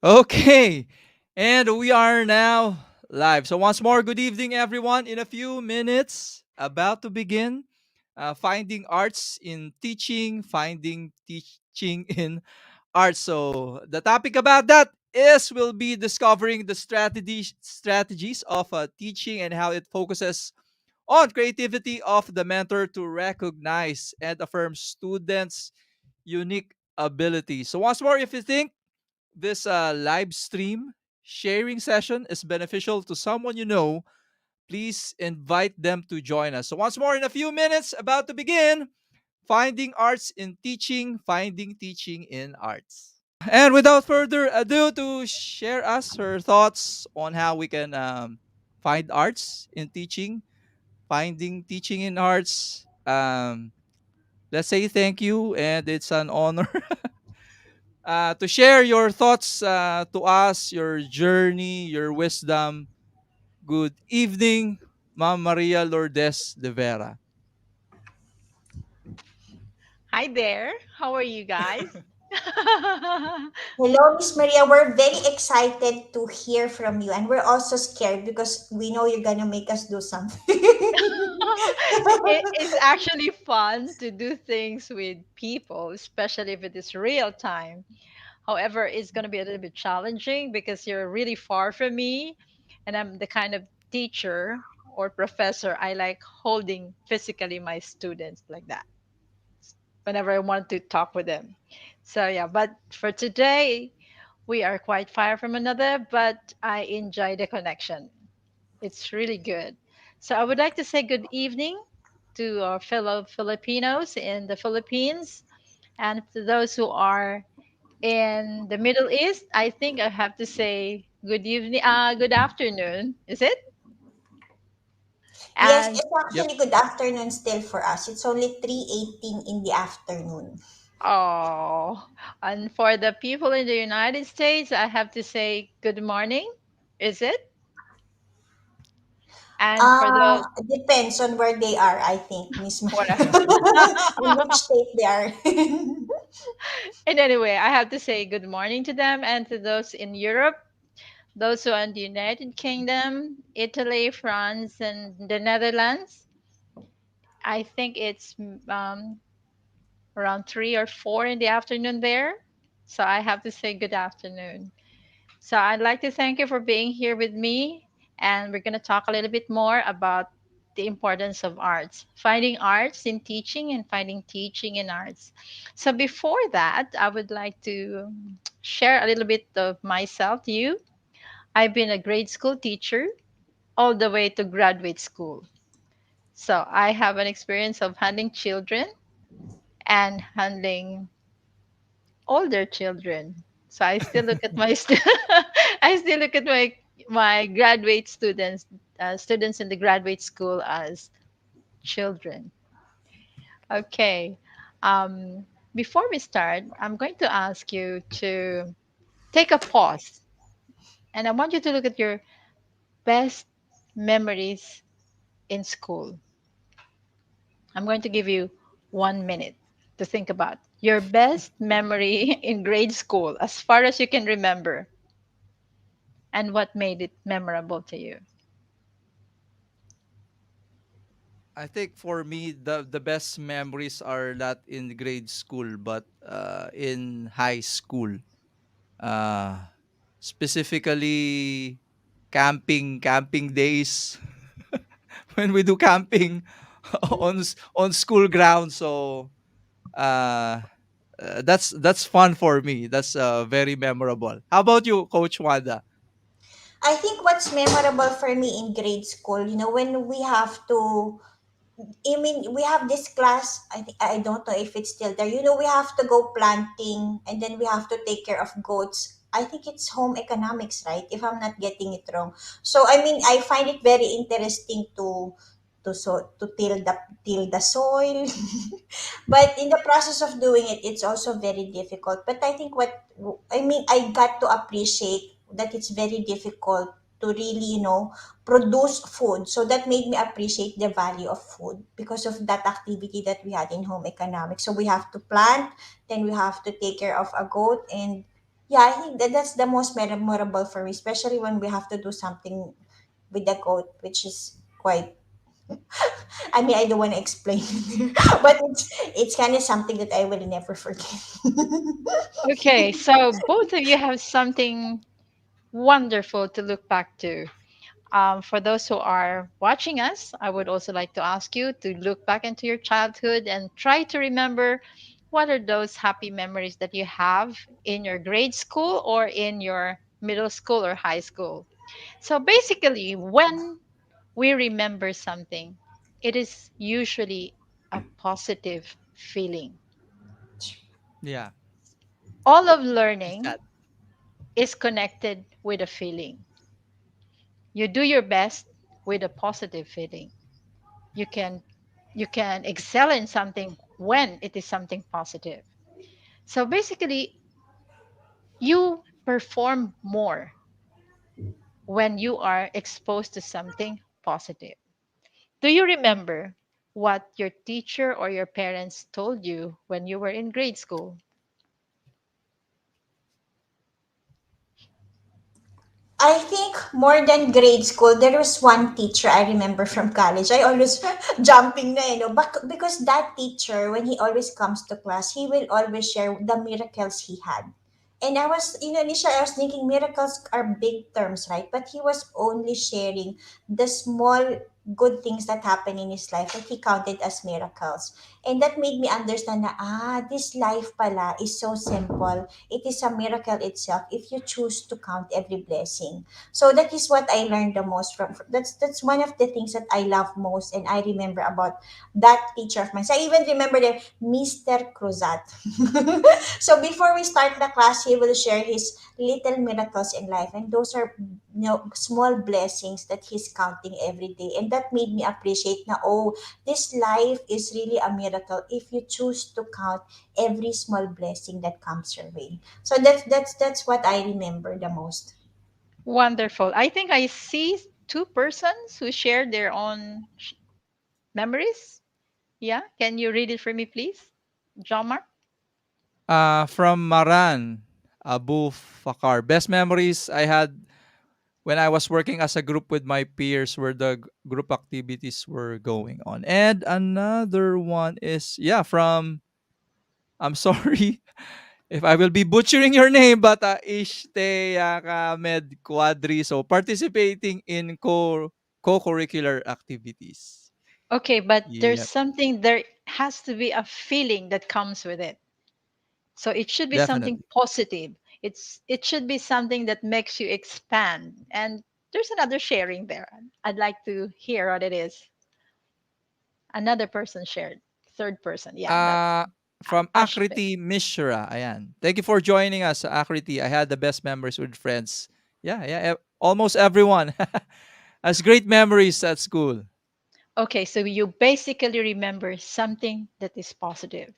Okay, and we are now live. So, once more, good evening, everyone. In a few minutes, about to begin finding arts in teaching, finding teaching in art. So, the topic about that is we'll be discovering the strategies of teaching and how it focuses on creativity of the mentor to recognize and affirm students' unique abilities. So, once more, if you think this live stream sharing session is beneficial to someone you know, please invite them to join us. So, once more, in a few minutes, about to begin finding arts in teaching, finding teaching in arts. And without further ado, to share us her thoughts on how we can find arts in teaching, finding teaching in arts. Let's say thank you, and it's an honor to share your thoughts to us, your journey, your wisdom. Good evening, Ma'am Maria Lourdes de Vera. Hi there. How are you guys? Hello, Miss Maria. We're very excited to hear from you, and we're also scared because we know you're gonna make us do something. It is actually fun to do things with people, especially if it is real time. However, it's going to be a little bit challenging because you're really far from me, and I'm the kind of teacher or professor I like holding physically my students like that whenever I want to talk with them. So, yeah, but for today, we are quite far from another, but I enjoy the connection. It's really good. So I would like to say good evening to our fellow Filipinos in the Philippines and to those who are in the Middle East. I think I have to say good evening, good afternoon. Is it? Yes, And it's Yep. actually good afternoon still for us. It's only 3:18 in the afternoon. oh, and for the people in the United States, I have to say good morning. Is it? And for those Depends on where they are, I think, Miss Maria. what In which state they are. and anyway, I have to say good morning to them and to those in Europe, those who are in the United Kingdom, Italy, France, and the Netherlands. I think it's around 3 or 4 in the afternoon there. So I have to say good afternoon. So I'd like to thank you for being here with me. And we're going to talk a little bit more about the importance of arts, finding arts in teaching and finding teaching in arts. So before that, I would like to share a little bit of myself to you. I've been a grade school teacher all the way to graduate school. So I have an experience of handling children and handling older children. So I still look at my I still look at my graduate students, students in the graduate school as children. Okay. Um, Before we start, I'm going to ask you to take a pause, and I want you to look at your best memories in school. I'm going to give you 1 minute to think about your best memory in grade school, as far as you can remember, and what made it memorable to you. I think for me, the best memories are not in grade school, but in high school. Uh, Specifically, camping days when we do camping on school grounds. So uh, that's fun for me. That's very memorable. How about you, Coach Wanda? I think what's memorable for me in grade school, when we have to I mean, we have this class. I don't know if it's still there. We have to go planting, and then we have to take care of goats. I think it's home economics, right? If I'm not getting it wrong. So I mean, I find it very interesting to till the soil, but in the process of doing it, it's also very difficult. But I think I got to appreciate that it's very difficult to really produce food. So that made me appreciate the value of food because of that activity that we had in home economics. So we have to plant, then we have to take care of a goat, and Yeah, I think that's the most memorable for me, especially when we have to do something with the code, which is quite. I mean, I don't want to explain, but it's kind of something that I will never forget. Okay, so both of you have something wonderful to look back to. For those who are watching us, I would also like to ask you to look back into your childhood and try to remember what are those happy memories that you have in your grade school or in your middle school or high school. So basically, when we remember something, it is usually a positive feeling. Yeah. All of Is learning that? is connected with a feeling. You do your best with a positive feeling. You can you can excel in something when it is something positive. So basically, you perform more when you are exposed to something positive. Do you remember what your teacher or your parents told you when you were in grade school? I think more than grade school, there was one teacher I remember from college. I always jumping na, because that teacher, when he always comes to class, he will always share the miracles he had. And I was, initially I was thinking miracles are big terms, right? But he was only sharing the small good things that happen in his life that he counted as miracles. And that made me understand na, this life pala is so simple. It is a miracle itself if you choose to count every blessing. So that is what I learned the most that's one of the things that I love most and I remember about that teacher of mine. So I even remember the Mr. Cruzat. So before we start the class, he will share his little miracles in life, and those are small blessings that he's counting every day, and that made me appreciate na, oh, this life is really a miracle if you choose to count every small blessing that comes your way. So that's what I remember the most. Wonderful. I think I see two persons who share their own memories. Yeah, can you read it for me, please? John Mark? From Maran, Abu Fakar. Best memories I had when I was working as a group with my peers where the group activities were going on. And another one is, yeah, from, I'm sorry if I will be butchering your name, but Ishteyaka Quadri. So participating in co-curricular activities. Okay, but there's Yeah, something, there has to be a feeling that comes with it. So it should be something definitely. positive. It should be something that makes you expand. And there's another sharing there. I'd like to hear what it is. Another person shared. Third person. Yeah, that's Uh, from Ashte. Akriti Mishra. Ayan. Thank you for joining us, Akriti. I had the best memories with friends. Yeah, yeah. Almost everyone has great memories at school. Okay, so you basically remember something that is positive,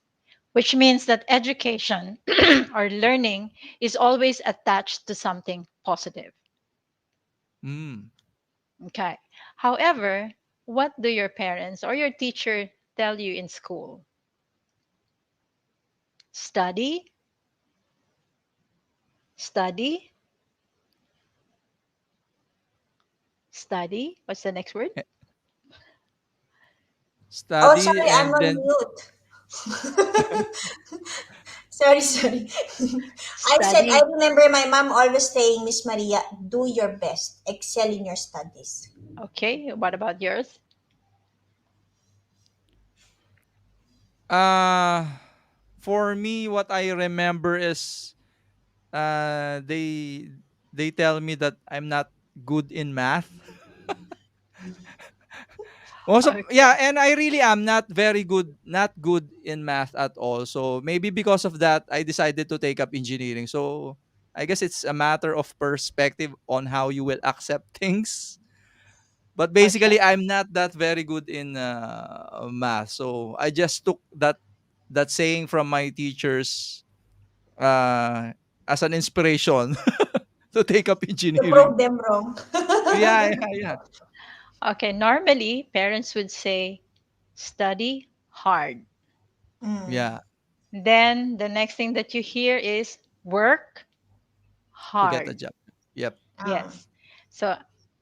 which means that education or learning is always attached to something positive. Mm. Okay. However, what do your parents or your teacher tell you in school? Study, study, study. What's the next word? Eh, Oh, Study sorry, I'm and on then mute. Sorry. I said I Study. remember my mom always saying, Miss Maria, do your best, excel in your studies. Okay. What about yours? uh for me what I remember is they tell me that I'm not good in math. Also, Okay. yeah, and I really am not very good, not good in math at all. So maybe because of that, I decided to take up engineering. So I guess it's a matter of perspective on how you will accept things. But Okay. basically, I'm not that very good in math. So I just took that saying from my teachers uh, as an inspiration to take up To engineering. prove them wrong. Yeah, yeah, yeah, Okay. Normally, parents would say, study hard. Mm. yeah. Then the next thing that you hear is work. to get a hard. job. Yep. Ah, Yes. So,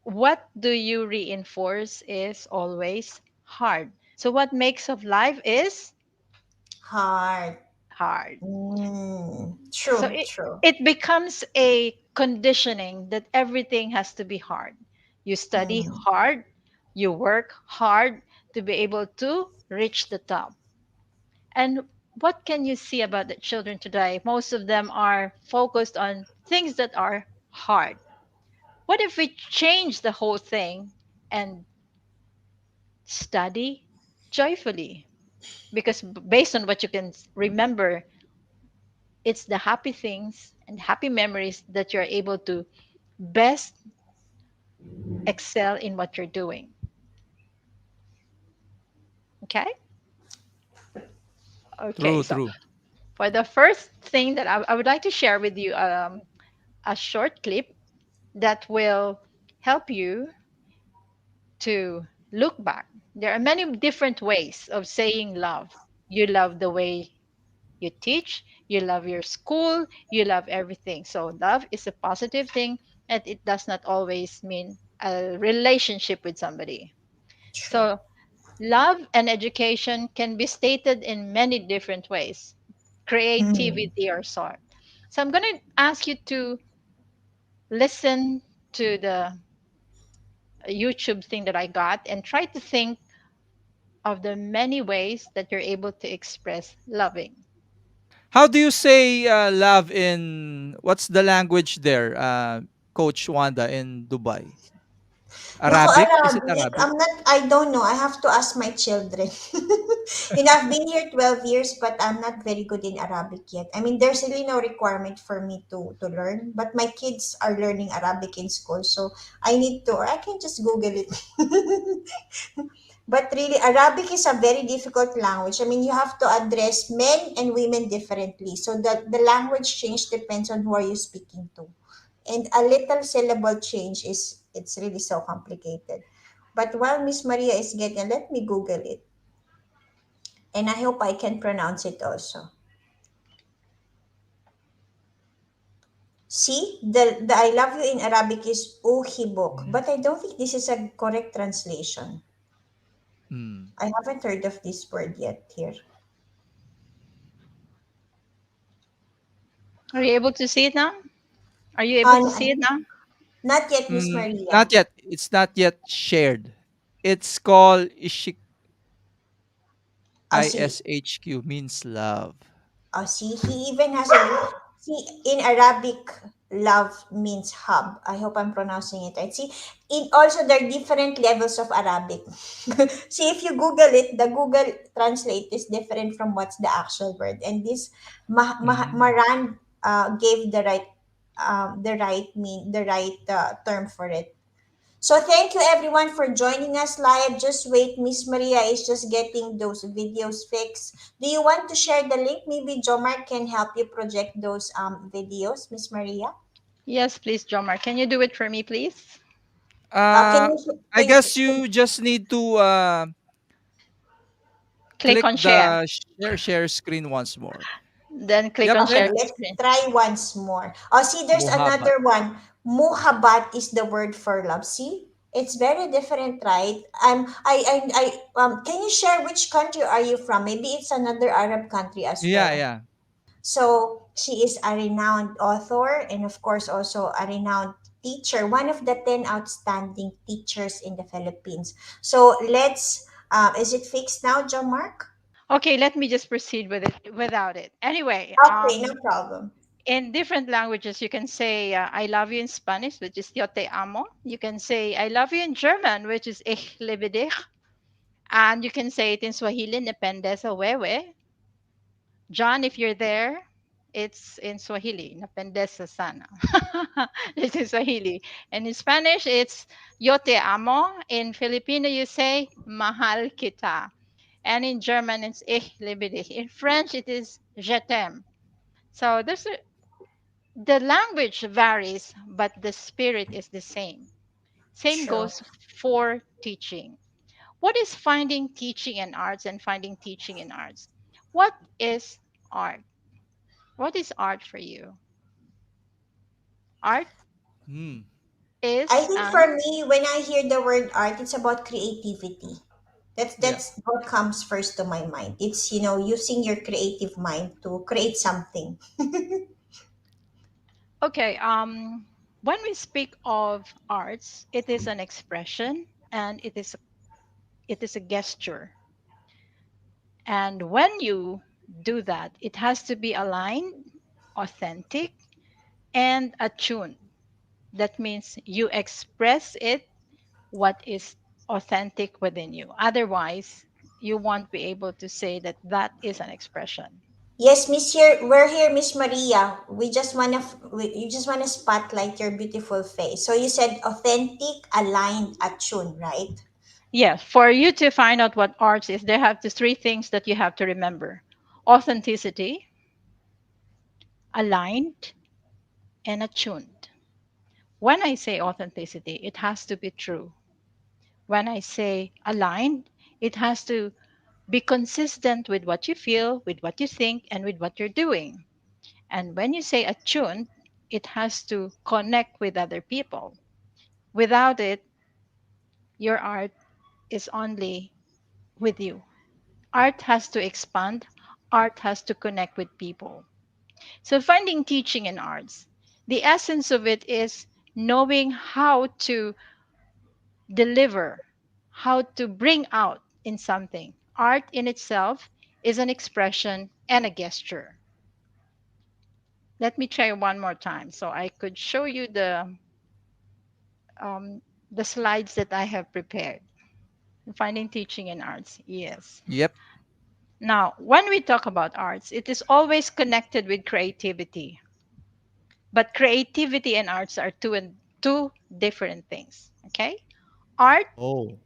what do you reinforce is always hard. So, what makes of life is hard. hard. So, True, true. it becomes a conditioning that everything has to be hard. You study Mm, hard, you work hard to be able to reach the top. And what can you see about the children today? Most of them are focused on things that are hard. What if we change the whole thing and study joyfully? Because based on what you can remember, it's the happy things and happy memories that you're able to best excel in what you're doing. Okay? Okay, True, so true. for the first thing that I would like to share with you a short clip that will help you to look back. There are many different ways of saying love. You love the way you teach, you love your school, you love everything. So, love is a positive thing, and it does not always mean a relationship with somebody. true. So, love and education can be stated in many different ways, Mm, creativity or sort. So, I'm going to ask you to listen to the YouTube thing that I got and try to think of the many ways that you're able to express loving. How do you say love in what's the language there, Coach Wanda in Dubai? Naku, Arabic? Is it Arabic, Arabic? I don't know. I have to ask my children. I've been here 12 years, but I'm not very good in Arabic yet. I mean, there's really no requirement for me to learn, but my kids are learning Arabic in school, so I need to, or I can just Google it. But really, Arabic is a very difficult language. I mean, you have to address men and women differently. So the language change depends on who are you speaking to. And a little syllable change is it's really so complicated. But while Miss Maria is getting, let me Google it. And I hope I can pronounce it also. See, the I love you in Arabic is uhibok, but I don't think this is a correct translation. Mm. I haven't heard of this word yet here. Are you able to see it now? Are you able to see it now? Not yet, Miss Not Maria. yet. It's not yet shared. It's called See, ISHQ, means love. see, he even has a see in Arabic. Love means hub. I hope I'm pronouncing it right. See, in also there are different levels of Arabic. See, if you Google it, the Google Translate is different from what's the actual word. And this Mm. Maran gave the right term for it. So thank you everyone for joining us live. Just wait, Miss Maria is just getting those videos fixed. Do you want to share the link? Maybe Jomar can help you project those videos, Miss Maria. Yes, please, Jomar. Can you do it for me, please? Can Uh, you I guess you just need to Click click on share. the share screen once more. Then click Yep, on Okay, share and the let's screen. try once more. Oh, see, there's Muhammad. another one. Muhabbat is the word for love. See, it's very different, right? Can you share which country are you from? Maybe it's another Arab country as Yeah, well. yeah. So she is a renowned author and, of course, also a renowned teacher, one of the 10 outstanding teachers in the Philippines. So is it fixed now, John Mark? Okay, let me just proceed with it without it. Anyway, Okay, no problem. in different languages, you can say "I love you" in Spanish, which is "Yo te amo." You can say "I love you" in German, which is "Ich liebe dich," and you can say it in Swahili, "Napenda sa wewe." John, if you're there, it's in Swahili, "Napendeza sana." It's in Swahili. And in Spanish, it's "Yo te amo." In Filipino, you say "Mahal kita." And in German, it's "Ich liebe dich." In French, it is "Je t'aime." So the language varies, but the spirit is the same. Same True. goes for teaching. What is finding teaching in arts and finding teaching in arts? What is art? What is art for you? Art Hmm. I is think an for me, when I hear the word art, it's about creativity. Yeah. That's what comes first to my mind. It's, using your creative mind to create something. okay. When we speak of arts, it is an expression and it is a gesture. And when you do that, it has to be aligned, authentic, and attuned. That means you express it what is authentic within you. Otherwise, you won't be able to say that that is an expression. Yes, Miss here, we're here, Miss Maria. You just wanna spotlight your beautiful face. So you said authentic, aligned, attuned, right? Yes, for you to find out what arts is, there have the three things that you have to remember: authenticity, aligned, and attuned. When I say authenticity, it has to be true. When I say aligned, it has to be consistent with what you feel, with what you think, and with what you're doing. And when you say attuned, it has to connect with other people. Without it, your art is only with you. Art has to expand, art has to connect with people. So, finding teaching in arts, the essence of it is knowing how to deliver, how to bring out in something. Art in itself is an expression and a gesture. Let me try one more time so I could show you um, the slides that I have prepared. Finding teaching in arts, yes. Yep. Now, when we talk about arts, it is always connected with creativity. But creativity and arts are two different things. Okay? Art Oh.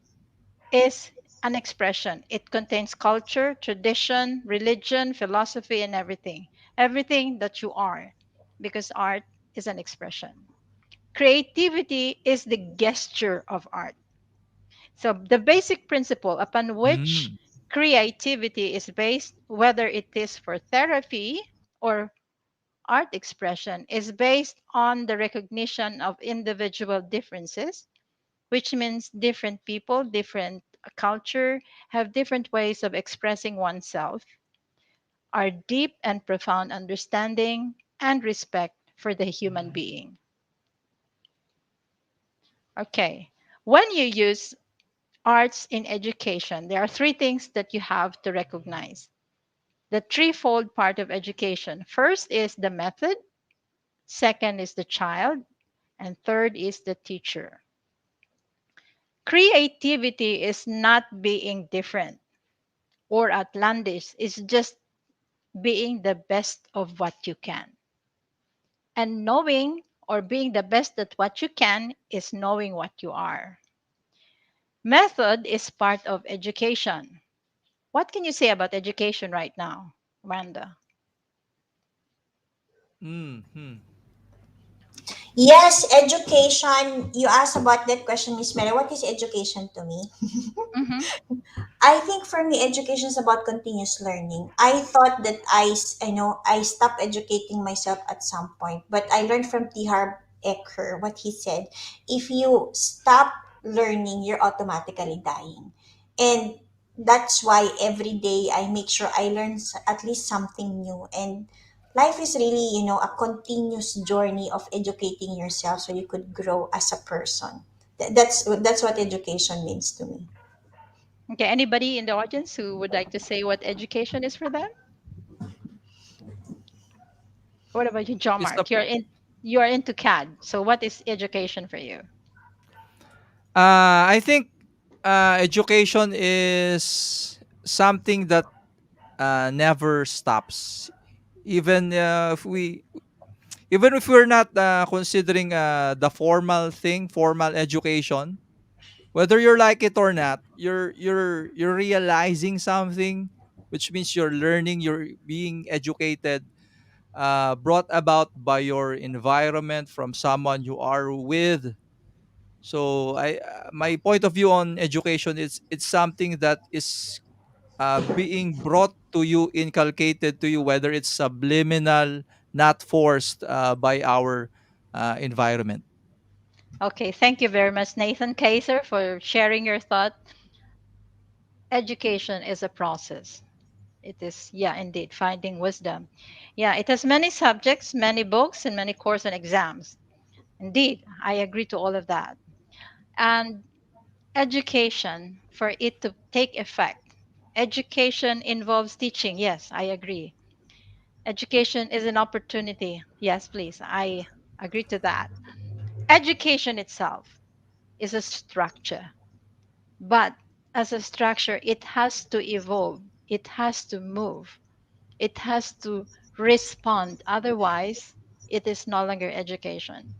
is an expression. It contains culture, tradition, religion, philosophy, and everything. Everything that you are, because art is an expression. Creativity is the gesture of art. So, the basic principle upon which Mm. creativity is based, whether it is for therapy or art expression, is based on the recognition of individual differences, which means different people, different culture have different ways of expressing oneself, our deep and profound understanding and respect for the human being. Okay. When you use arts in education, there are three things that you have to recognize. The threefold part of education. First is the method, second is the child, and third is the teacher. Creativity is not being different or outlandish, it's just being the best of what you can. And knowing or being the best at what you can is knowing what you are. Method is part of education. What can you say about education right now, Wanda? Mm-hmm. Yes, education. You asked about that question, Miss Mary. What is education to me? Mm-hmm. I think for me, education is about continuous learning. I thought that I stopped educating myself at some point, but I learned from T. Harv Eker what he said. If you stop learning, you're automatically dying. And that's why every day I make sure I learn at least something new. And life is really, a continuous journey of educating yourself so you could grow as a person. That's what education means to me. Okay, anybody in the audience who would like to say what education is for them? What about you, John It's the Mark? You're into CAD. So what is education for you? I think education is something that never stops. Even even if we're not considering the formal thing, formal education, whether you like it or not, you're realizing something, which means you're learning, you're being educated, brought about by your environment, from someone you are with. So my point of view on education is it's something that is being brought to you, inculcated to you, whether it's subliminal, not forced by our environment. Okay, thank you very much, Nathan Kaiser, for sharing your thought. Education is a process. It is, yeah, indeed, finding wisdom. Yeah, it has many subjects, many books, and many courses and exams. Indeed, I agree to all of that. And education, for it to take effect, education involves teaching. Yes, I agree. Education is an opportunity. Yes, please. I agree to that. Education itself is a structure, but as a structure, it has to evolve, it has to move, it has to respond. Otherwise, it is no longer education.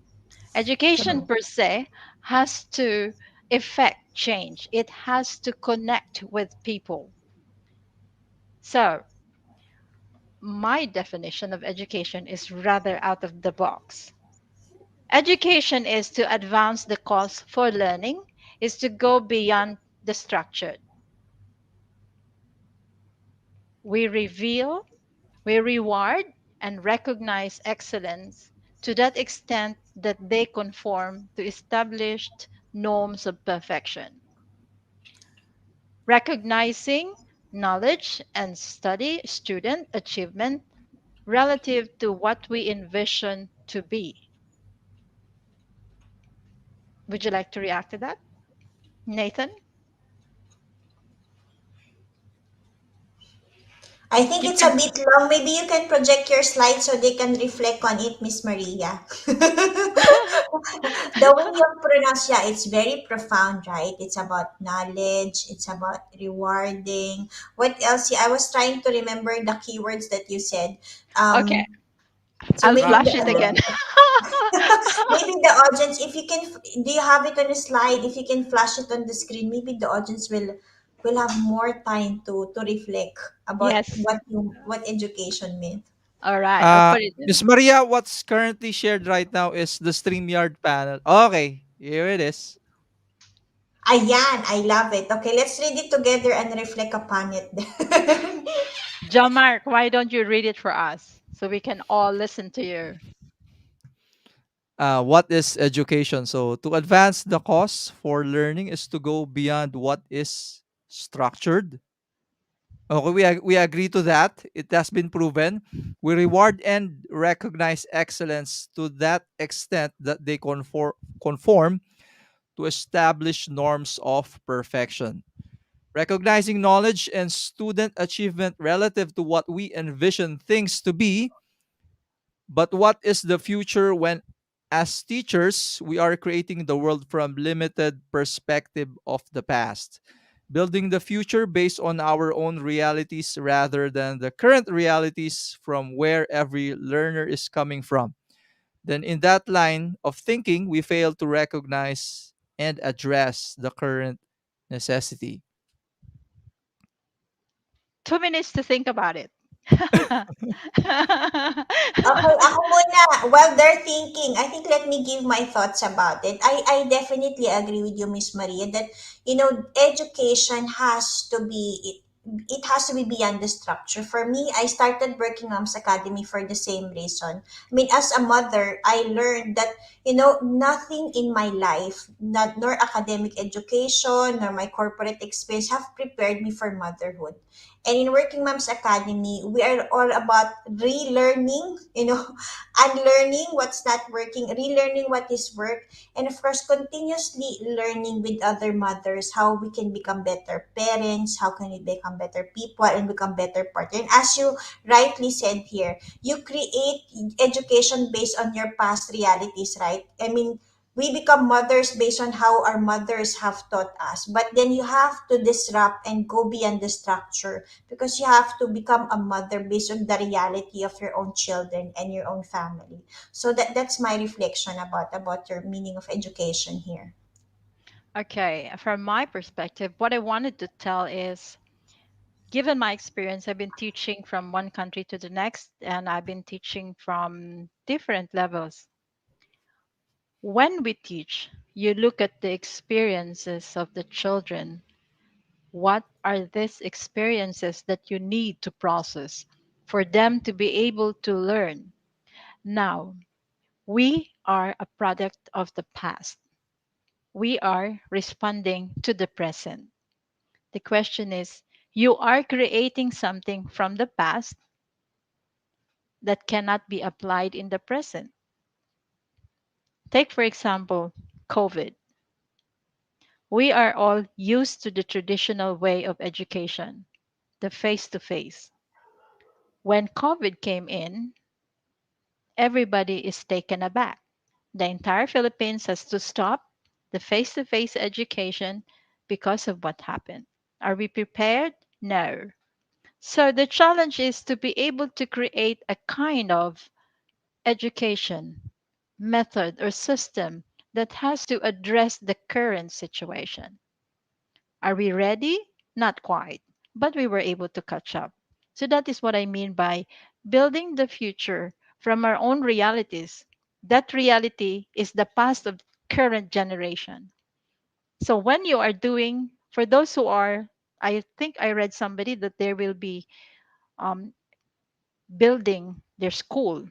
Education True. per se has to effect change, it has to connect with people. So, my definition of education is rather out of the box. Education is to advance the cause for learning, is to go beyond the structured. We reveal, we reward, and recognize excellence to that extent that they conform to established norms of perfection. Recognizing knowledge and study student achievement relative to what we envision to be. Would you like to react to that, Nathan? I think You it's a can. bit long. Maybe you can project your slides so they can reflect on it, Miss Maria. The way you pronounce, yeah, it's very profound, right? It's about knowledge, it's about rewarding. What else? Yeah, I was trying to remember the keywords that you said. Okay, So I'll maybe flash the it again. maybe the audience, if you can, do you have it on a slide? If you can flash it on the screen, maybe the audience will have more time to reflect about Yes. what education meant. All right, I'll put it Miss in. Maria, what's currently shared right now is the StreamYard panel. Okay, here it is. Ayan, I love it. Okay, let's read it together and reflect upon it. John Mark, why don't you read it for us so we can all listen to you? What is education? So, to advance the cause for learning is to go beyond what is structured. Okay, we agree to that. It has been proven. We reward and recognize excellence to that extent that they conform to established norms of perfection. Recognizing knowledge and student achievement relative to what we envision things to be, but what is the future when, as teachers, we are creating the world from limited perspective of the past, building the future based on our own realities rather than the current realities from where every learner is coming from. Then, in that line of thinking, we fail to recognize and address the current necessity. 2 minutes to think about it. Okay, ako muna. While they're thinking, I think let me give my thoughts about it. I definitely agree with you, Miss Maria, that, education has to be, it has to be beyond the structure. For me, I started Working Moms Academy for the same reason. I mean, as a mother, I learned that, nothing in my life, not, nor academic education, nor my corporate experience have prepared me for motherhood. And in Working Moms Academy, we are all about relearning, unlearning what's not working, relearning what is work, and of course, continuously learning with other mothers how we can become better parents, how can we become better people, and become better partner. And as you rightly said here, you create education based on your past realities, right? I mean, we become mothers based on how our mothers have taught us. But then you have to disrupt and go beyond the structure because you have to become a mother based on the reality of your own children and your own family. So that's my reflection about your meaning of education here. Okay, from my perspective, what I wanted to tell is given my experience, I've been teaching from one country to the next, and I've been teaching from different levels. When we teach, you look at the experiences of the children. What are these experiences that you need to process for them to be able to learn? Now, we are a product of the past. We are responding to the present. The question is, you are creating something from the past that cannot be applied in the present. Take, for example, COVID. We are all used to the traditional way of education, the face to face. When COVID came in, everybody is taken aback. The entire Philippines has to stop the face to face education because of what happened. Are we prepared? No. So the challenge is to be able to create a kind of education method or system that has to address the current situation. Are we ready? Not quite, but we were able to catch up. So that is what I mean by building the future from our own realities. That reality is the past of current generation. So when you are doing, for those who are, I think I read somebody that there will be um, building their school.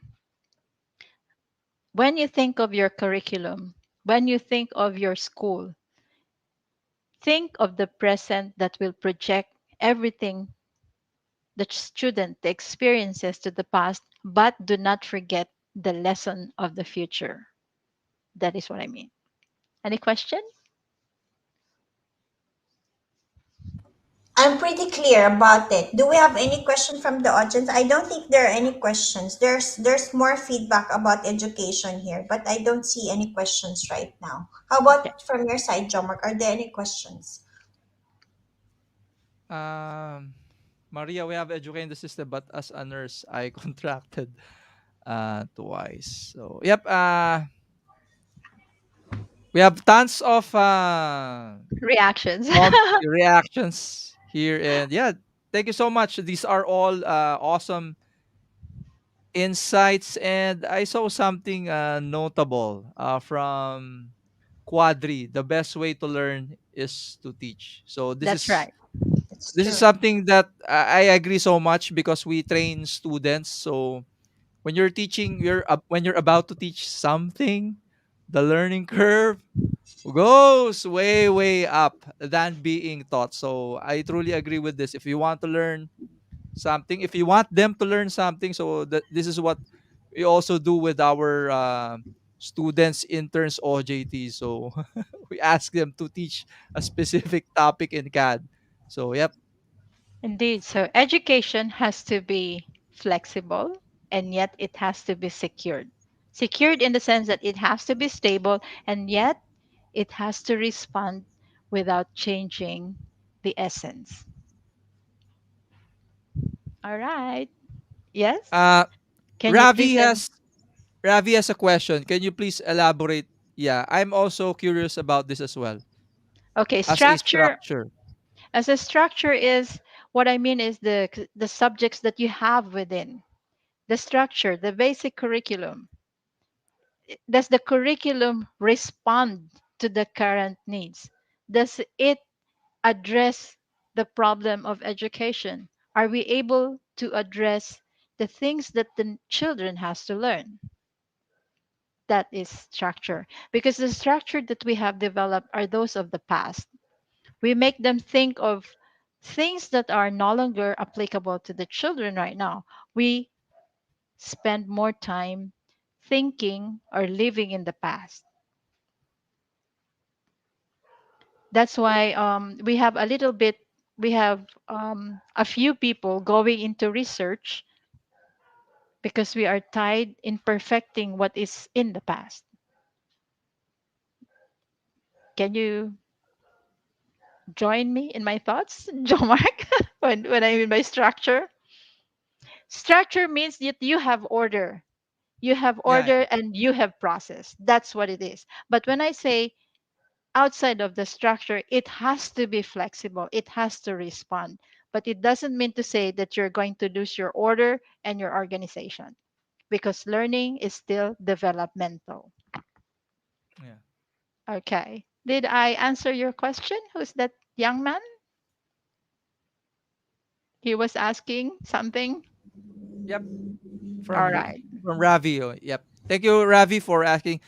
When you think of your curriculum, when you think of your school, think of the present that will project everything the student the experiences to the past, but do not forget the lesson of the future. That is what I mean. Any question? I'm pretty clear about it. Do we have any question from the audience? I don't think there are any questions. There's more feedback about education here, but I don't see any questions right now. How Okay. about from your side, Jomark? Are there any questions? Um, Maria, we have educated the system, but as a nurse, I contracted twice. So, yep. We have tons of Reactions. reactions here, and yeah, thank you so much. These are all awesome insights, and I saw something notable from Quadri. The best way to learn is to teach. So That's right. That's this is true. something that I agree so much because we train students. So when you're teaching, when you're about to teach something, the learning curve goes way up than being taught. So I truly agree with this. If you want to learn something, if you want them to learn something, so that this is what we also do with our students, interns, OJT. So we ask them to teach a specific topic in CAD. So yep. Indeed. So education has to be flexible and yet it has to be secured. Secured in the sense that it has to be stable and yet it has to respond without changing the essence. All right. Yes? uh Can you ravi please? has Ravi has a question. Can you please elaborate? Yeah, I'm also curious about this as well Okay, as a structure. structure. As a structure is what I mean is the subjects that you have within the structure, the basic curriculum. Does the curriculum respond to the current needs? Does it address the problem of education? Are we able to address the things that the children has to learn? That is structure. Because the structure that we have developed are those of the past. We make them think of things that are no longer applicable to the children right now. We spend more time thinking or living in the past. That's why we have a little bit, we have a few people going into research because we are tied in perfecting what is in the past. Can you join me in my thoughts, Joe Mark? When I mean by structure, structure means that you have order. You have Yeah, order and you have process. That's what it is. But when I say outside of the structure, it has to be flexible, it has to respond. But it doesn't mean to say that you're going to lose your order and your organization because learning is still developmental. yeah. Okay. Did I answer your question? Who's that young man? He was asking something. Yep. All From right. from Ravi. Oh, yep. Thank you, Ravi, for asking.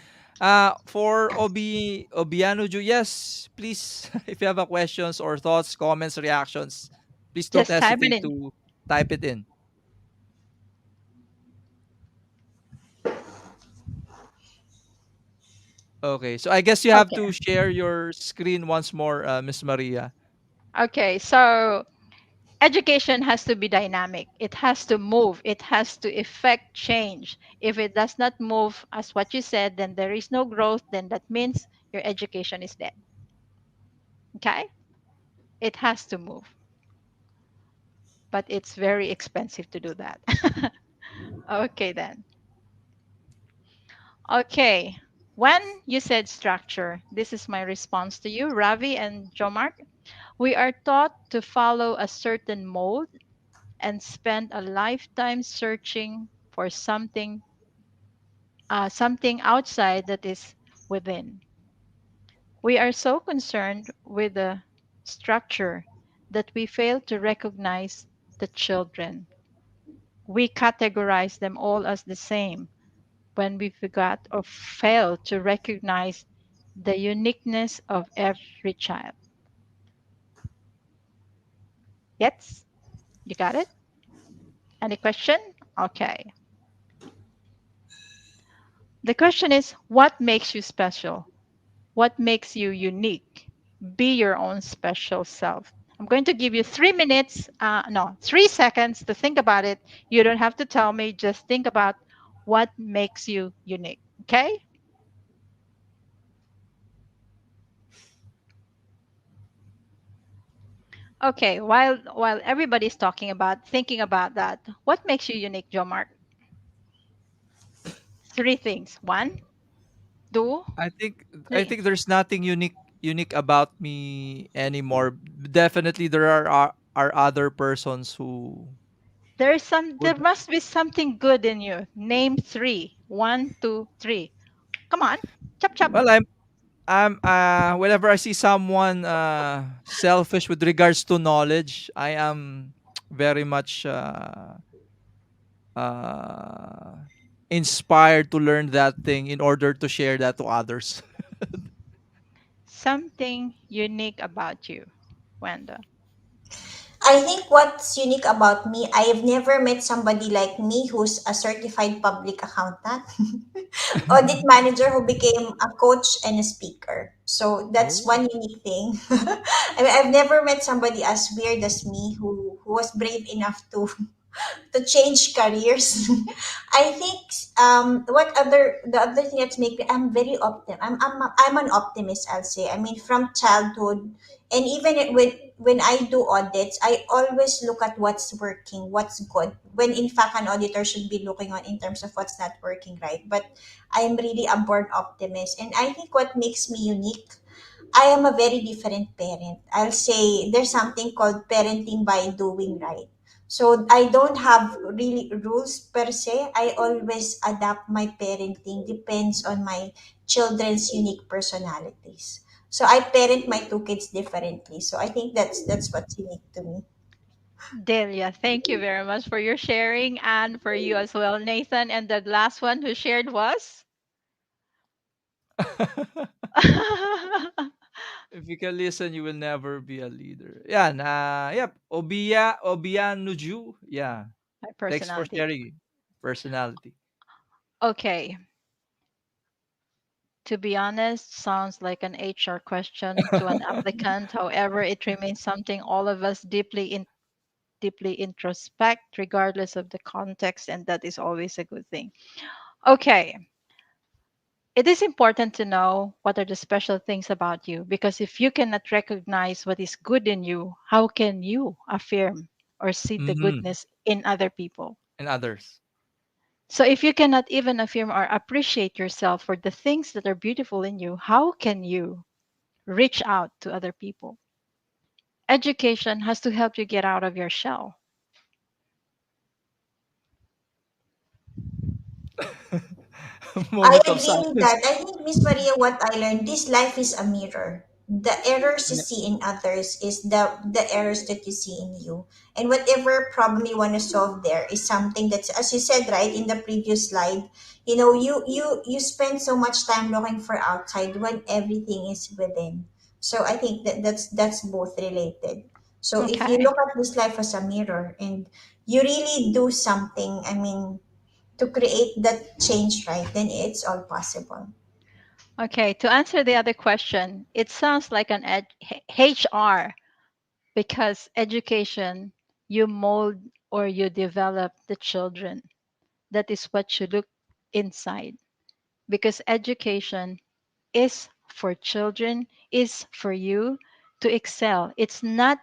For Obianuju, yes, please, if you have a questions or thoughts, comments, reactions, please don't Just type it hesitate in. to type it in. Okay, so I guess you have Okay. to share your screen once more, Miss Maria. Okay. So education has to be dynamic. It has to move. It has to effect change. If it does not move, as what you said, then there is no growth. Then that means your education is dead. Okay. It has to move, but it's very expensive to do that. Okay, then. Okay. When you said structure, this is my response to you, Ravi and Jomar. We are taught to follow a certain mode and spend a lifetime searching for something outside that is within. We are so concerned with the structure that we fail to recognize the children. We categorize them all as the same when we forgot or fail to recognize the uniqueness of every child. Yes, you got it? Any question? Okay. The question is, what makes you special? What makes you unique? Be your own special self. I'm going to give you 3 minutes, no, 3 seconds to think about it. You don't have to tell me, just think about what makes you unique. Okay? Okay, while everybody's talking about thinking about that, what makes you unique, Joe Mark? Three things. One, two, I think I three. think there's nothing unique about me anymore. Definitely, are other persons who There would. must be something good in you. Name three. One, two, three. Come on. Chop chop. Well, I'm whenever I see someone selfish with regards to knowledge, I am very much uh inspired to learn that thing in order to share that to others. Something unique about you, Wanda. I think what's unique about me, I have never met somebody like me who's a certified public accountant, audit manager who became a coach and a speaker. So that's Oh. one unique thing. I mean, I've never met somebody as weird as me who was brave enough to change careers. I think what other the other thing that's make me I'm very I'm an optimist. I'll say. I mean, from childhood, and even when I do audits, I always look at what's working, what's good. When in fact an auditor should be looking on in terms of what's not working right. But I'm really a born optimist, and I think what makes me unique, I am a very different parent. I'll say there's something called parenting by doing right. So I don't have really rules per se. I always adapt my parenting depends on my children's unique personalities. So I parent my two kids differently. So I think that's what's unique to me. Delia, thank you very much for your sharing and for you as well, Nathan. And the last one who shared was? If you can listen, you will never be a leader. Yeah, yep. Obia Nuju. Yeah. My Thanks for personality. sharing personality. Okay. To be honest, sounds like an HR question to an applicant. However, it remains something all of us deeply introspect, regardless of the context, and that is always a good thing. Okay, it is important to know what are the special things about you because if you cannot recognize what is good in you, how can you affirm or see the Mm-hmm. goodness in other people? And others. So, if you cannot even affirm or appreciate yourself for the things that are beautiful in you, how can you reach out to other people? Education has to help you get out of your shell. I Moment of agree with silence. that. I think, Miss Maria, what I learned, this life is a mirror. The errors you Yeah. see in others is the errors that you see in you. And whatever problem you want to solve there is something that's, as you said, right, in the previous slide, You spend so much time looking for outside when everything is within. So I think that's both related. So if you Okay. look at this life as a mirror and you really do something, I mean, to create that change, right, then it's all possible. Okay. To answer the other question, it sounds like an HR, because education, you mold or you develop the children. That is what you look inside. Because education is for children, is for you to excel. It's not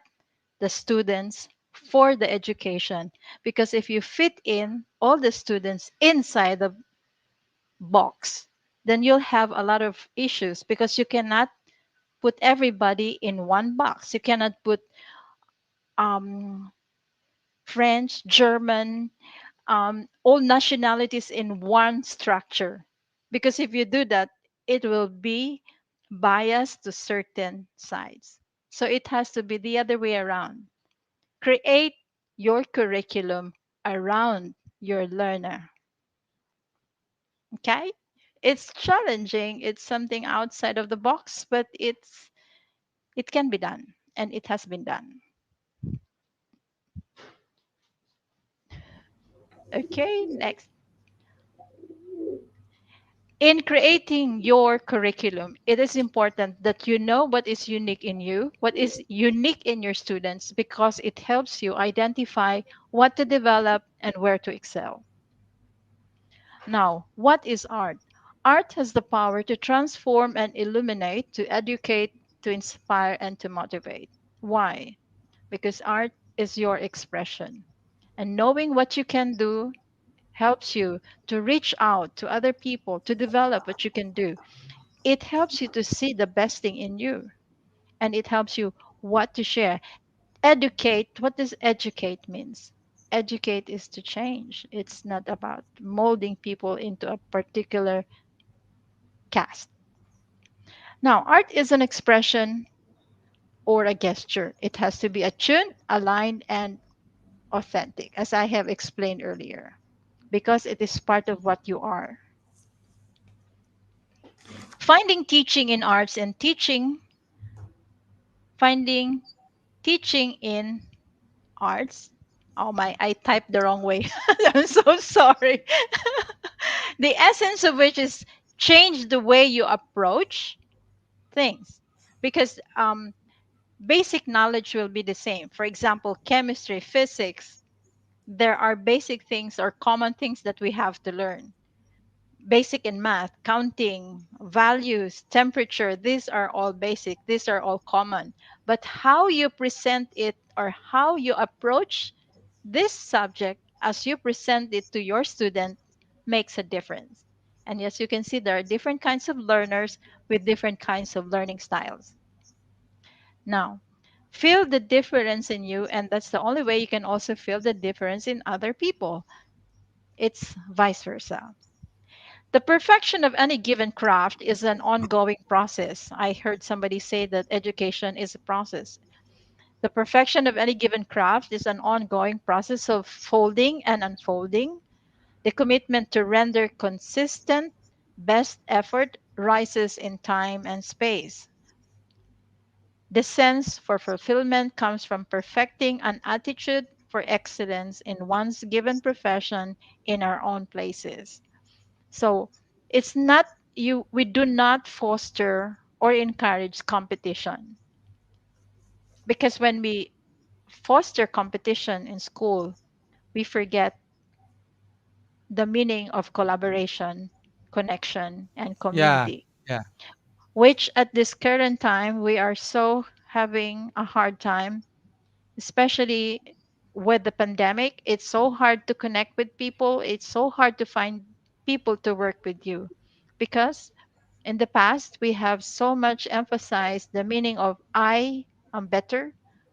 the students for the education. Because if you fit in all the students inside the box, then you'll have a lot of issues, because you cannot put everybody in one box. You cannot put um, French, German, all nationalities in one structure. Because if you do that, it will be biased to certain sides. So it has to be the other way around. Create your curriculum around your learner. Okay? It's challenging. It's something outside of the box, but it can be done, and it has been done. Okay, next. In creating your curriculum, it is important that you know what is unique in you, what is unique in your students, because it helps you identify what to develop and where to excel. Now, what is art? Art has the power to transform and illuminate, to educate, to inspire, and to motivate. Why? Because art is your expression. And knowing what you can do helps you to reach out to other people, to develop what you can do. It helps you to see the best thing in you, and it helps you what to share. Educate, what does educate means? Educate is to change. It's not about molding people into a particular caste. Now, art is an expression or a gesture. It has to be attuned, aligned, and authentic, as I have explained earlier, because it is part of what you are. Finding teaching in arts and finding teaching in arts. Oh my, I typed the wrong way. I'm so sorry. The essence of which is change the way you approach things. Because basic knowledge will be the same. For example, chemistry, physics, there are basic things or common things that we have to learn. Basic in math, counting, values, temperature, these are all basic, these are all common. But how you present it or how you approach this subject as you present it to your student makes a difference. And yes, you can see there are different kinds of learners with different kinds of learning styles. Now, feel the difference in you, and that's the only way you can also feel the difference in other people. It's vice versa. The perfection of any given craft is an ongoing process. I heard somebody say that education is a process. The perfection of any given craft is an ongoing process of folding and unfolding. The commitment to render consistent, best effort rises in time and space. The sense for fulfillment comes from perfecting an attitude for excellence in one's given profession in our own places. So it's not we do not foster or encourage competition, because when we foster competition in school, we forget the meaning of collaboration, connection, and Yeah. community, Yeah. which at this current time we are so having a hard time, especially with the pandemic. It's so hard to connect with people, it's so hard to find people to work with you, because in the past we have so much emphasized the meaning of I am better,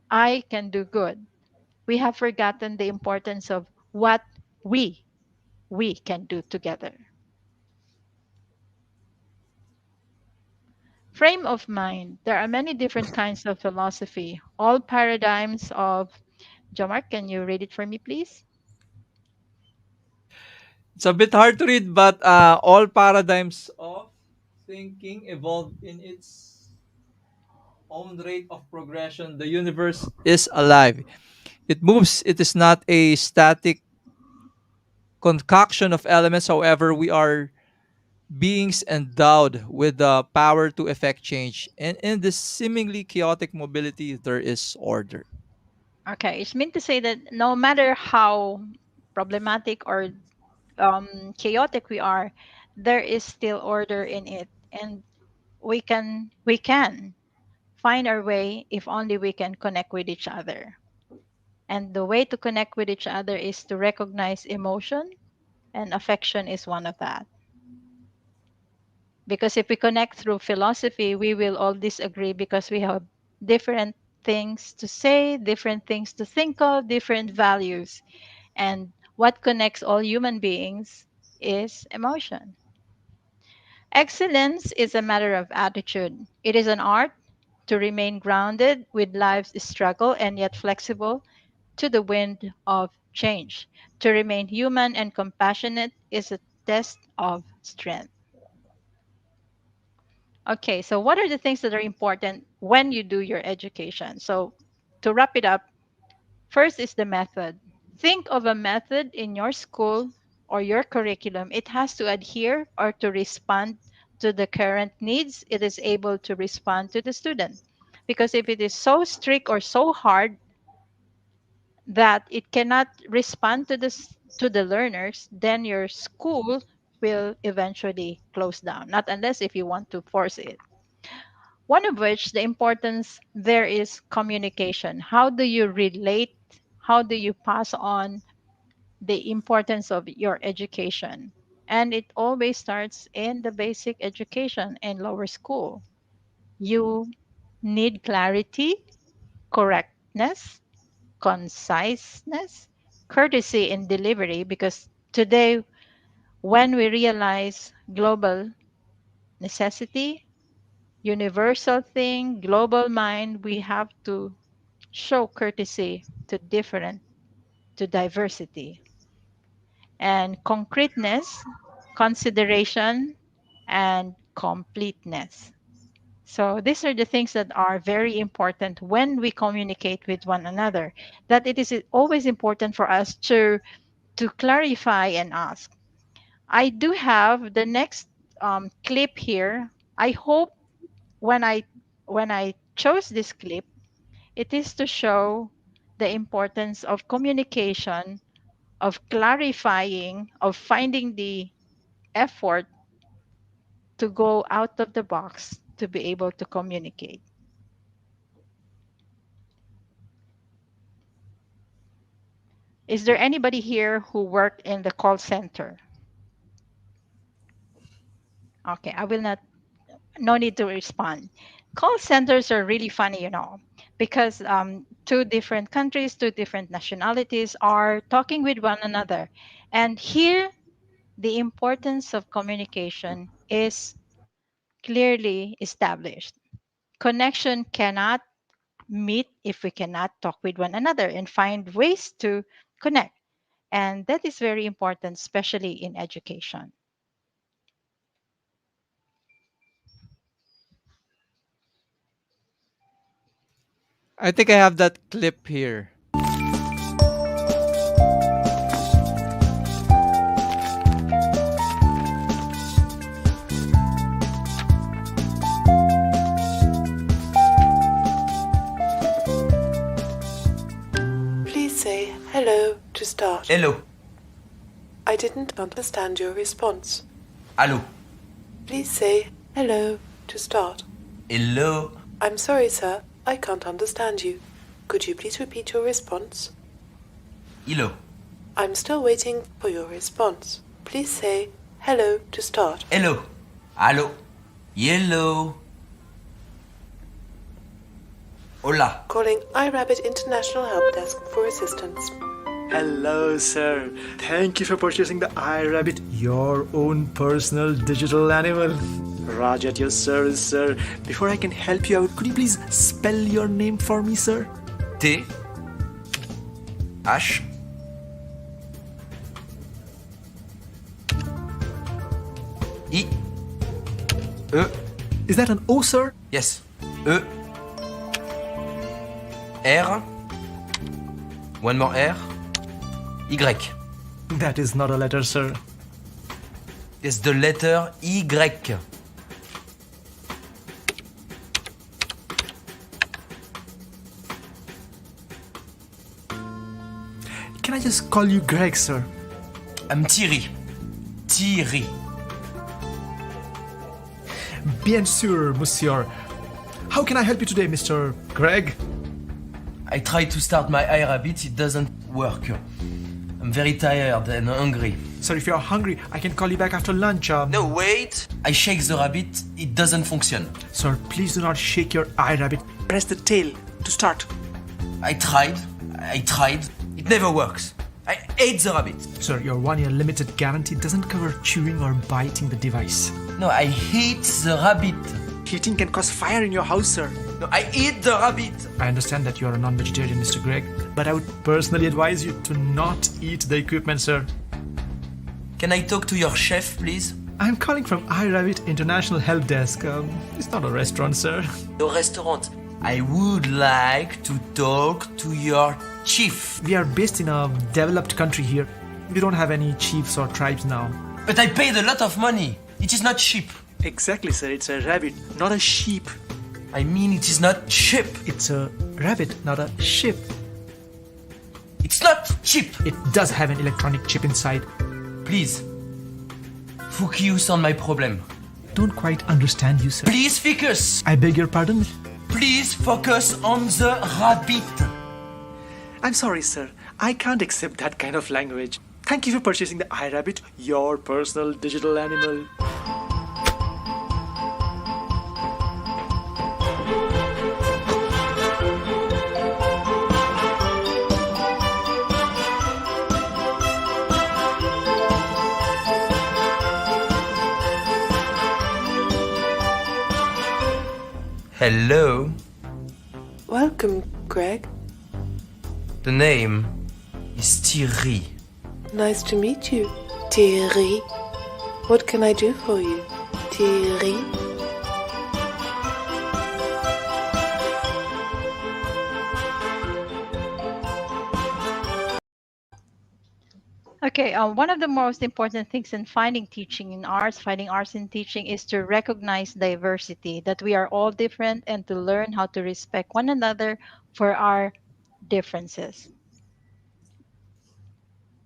I can do good. We have forgotten the importance of what we we can do together. Frame of mind. There are many different kinds of philosophy, all paradigms of Jomar. Can you read it for me, please? It's a bit hard to read, but all paradigms of thinking evolve in its own rate of progression. The universe is alive. It moves. It is not a static concoction of elements. However, we are beings endowed with the power to effect change. And in this seemingly chaotic mobility, there is order. Okay, it's meant to say that no matter how problematic or chaotic we are, there is still order in it, and we can find our way if only we can connect with each other. And the way to connect with each other is to recognize emotion, and affection is one of that. Because if we connect through philosophy, we will all disagree because we have different things to say, different things to think of, different values. And what connects all human beings is emotion. Excellence is a matter of attitude. It is an art to remain grounded with life's struggle and yet flexible to the wind of change. To remain human and compassionate is a test of strength. Okay, so what are the things that are important when you do your education? So, to wrap it up, first is the method. Think of a method in your school or your curriculum. It has to adhere or to respond to the current needs. It is able to respond to the student. Because if it is so strict or so hard that it cannot respond to the learners, then your school will eventually close down. Not unless if you want to force it. One of which the importance there is communication. How do you relate? How do you pass on the importance of your education? And it always starts in the basic education in lower school. You need clarity, correctness, conciseness, courtesy in delivery, because today, when we realize global necessity, universal thing, global mind, we have to show courtesy to different, to diversity, and concreteness, consideration, and completeness. So these are the things that are very important when we communicate with one another. That it is always important for us to clarify and ask. I do have the next clip here. I hope when I chose this clip, it is to show the importance of communication, of clarifying, of finding the effort to go out of the box to be able to communicate. Is there anybody here who worked in the call center? Okay, I will not, no need to respond. Call centers are really funny, because two different countries, two different nationalities are talking with one another. And here, the importance of communication is clearly established. Connection cannot meet if we cannot talk with one another and find ways to connect. And that is very important, especially in education. I think I have that clip here. Please say hello to start. Hello. I didn't understand your response. Allô. Please say hello to start. Hello. I'm sorry, sir. I can't understand you. Could you please repeat your response? Hello. I'm still waiting for your response. Please say hello to start. Hello. Allô. Hello. Hola. Calling iRabbit International Help Desk for assistance. Hello, sir. Thank you for purchasing the iRabbit, your own personal digital animal. Raj at your service, sir. Before I can help you out, could you please spell your name for me, sir? T. H. E. Is that an O, sir? Yes. E. R. One more R. Y. That is not a letter, sir. It's the letter Y. Can I just call you Greg, sir? I'm Thierry. Thierry. Bien sûr, monsieur. How can I help you today, Mr. Greg? I tried to start my iRabbit, it doesn't work. I'm very tired and hungry. Sir, if you're hungry, I can call you back after lunch. No, wait! I shake the rabbit, it doesn't function. Sir, please do not shake your iRabbit. Press the tail to start. I tried, it never works. I hate the rabbit. Sir, your 1-year limited guarantee doesn't cover chewing or biting the device. No, I hate the rabbit. Heating can cause fire in your house, sir. No, I eat the rabbit. I understand that you're a non-vegetarian, Mr. Greg, but I would personally advise you to not eat the equipment, sir. Can I talk to your chef, please? I'm calling from iRabbit International Help Desk. It's not a restaurant, sir. No restaurant. I would like to talk to your chief. We are based in a developed country here. We don't have any chiefs or tribes now. But I paid a lot of money. It is not cheap. Exactly, sir. It's a rabbit, not a sheep. I mean, it is not cheap. It's a rabbit, not a ship. It's not cheap. It does have an electronic chip inside. Please, focus on my problem. Don't quite understand you, sir. Please focus. I beg your pardon? Please focus on the rabbit. I'm sorry, sir. I can't accept that kind of language. Thank you for purchasing the iRabbit, your personal digital animal. Hello. Welcome, Greg. The name is Thierry. Nice to meet you, Thierry. What can I do for you, Thierry? Okay, one of the most important things in finding teaching in arts, finding arts in teaching, is to recognize diversity, that we are all different, and to learn how to respect one another for our differences.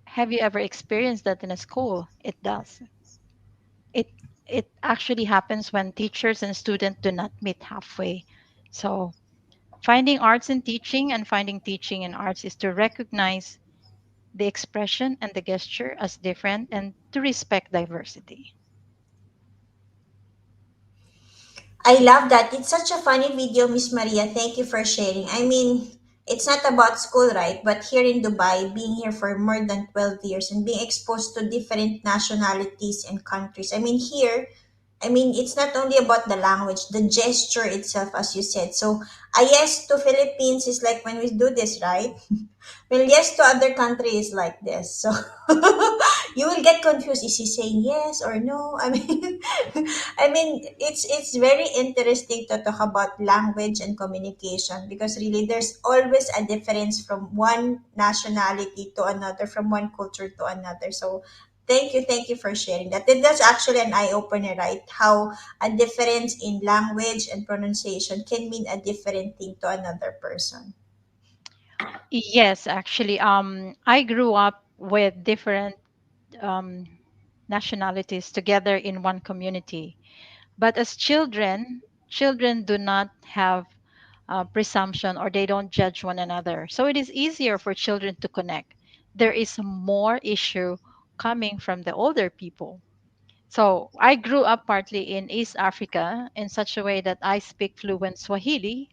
Have you ever experienced that in a school? It does. It it actually happens when teachers and students do not meet halfway. So finding arts in teaching and finding teaching in arts is to recognize the expression and the gesture as different and to respect diversity. I love that. It's such a funny video, Miss Maria. Thank you for sharing. I mean, it's not about school, right? But here in Dubai, being here for more than 12 years and being exposed to different nationalities and countries. I mean, here, I mean, it's not only about the language, the gesture itself, as you said. So, a yes to Philippines is like when we do this, right? Well, yes to other countries like this. So you will get confused. Is he saying yes or no? I mean, I mean, it's very interesting to talk about language and communication because really there's always a difference from one nationality to another, from one culture to another. So thank you for sharing that. That's actually an eye opener, right? How a difference in language and pronunciation can mean a different thing to another person. Yes, actually, I grew up with different um, nationalities together in one community. But as children, children do not have presumption or they don't judge one another. So it is easier for children to connect. There is more issue coming from the older people. So I grew up partly in East Africa in such a way that I speak fluent Swahili.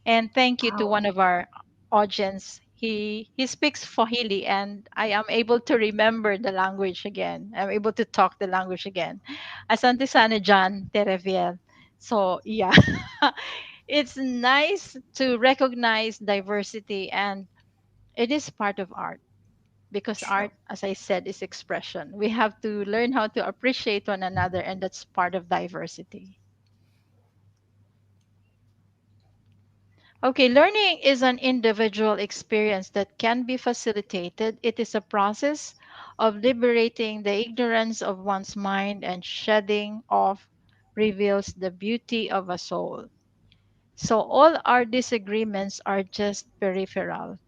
And thank you to Wow. one of our audience. He speaks Swahili, and I am able to remember the language again. I'm able to talk the language again. Asante sana John Tereviel. So yeah, it's nice to recognize diversity, and it is part of art because True. art, as I said, is expression. We have to learn how to appreciate one another, and that's part of diversity. Okay, learning is an individual experience that can be facilitated. It is a process of liberating the ignorance of one's mind and shedding off reveals the beauty of a soul. So all our disagreements are just peripheral.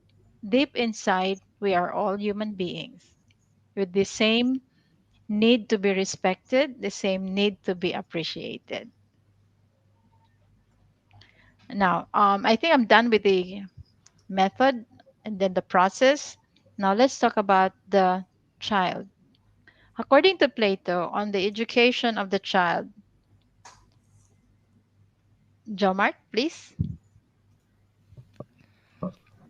Deep inside, we are all human beings with the same need to be respected, the same need to be appreciated. Now, I think I'm done with the method and then the process. Now, let's talk about the child. According to Plato, on the education of the child, Jomart, please.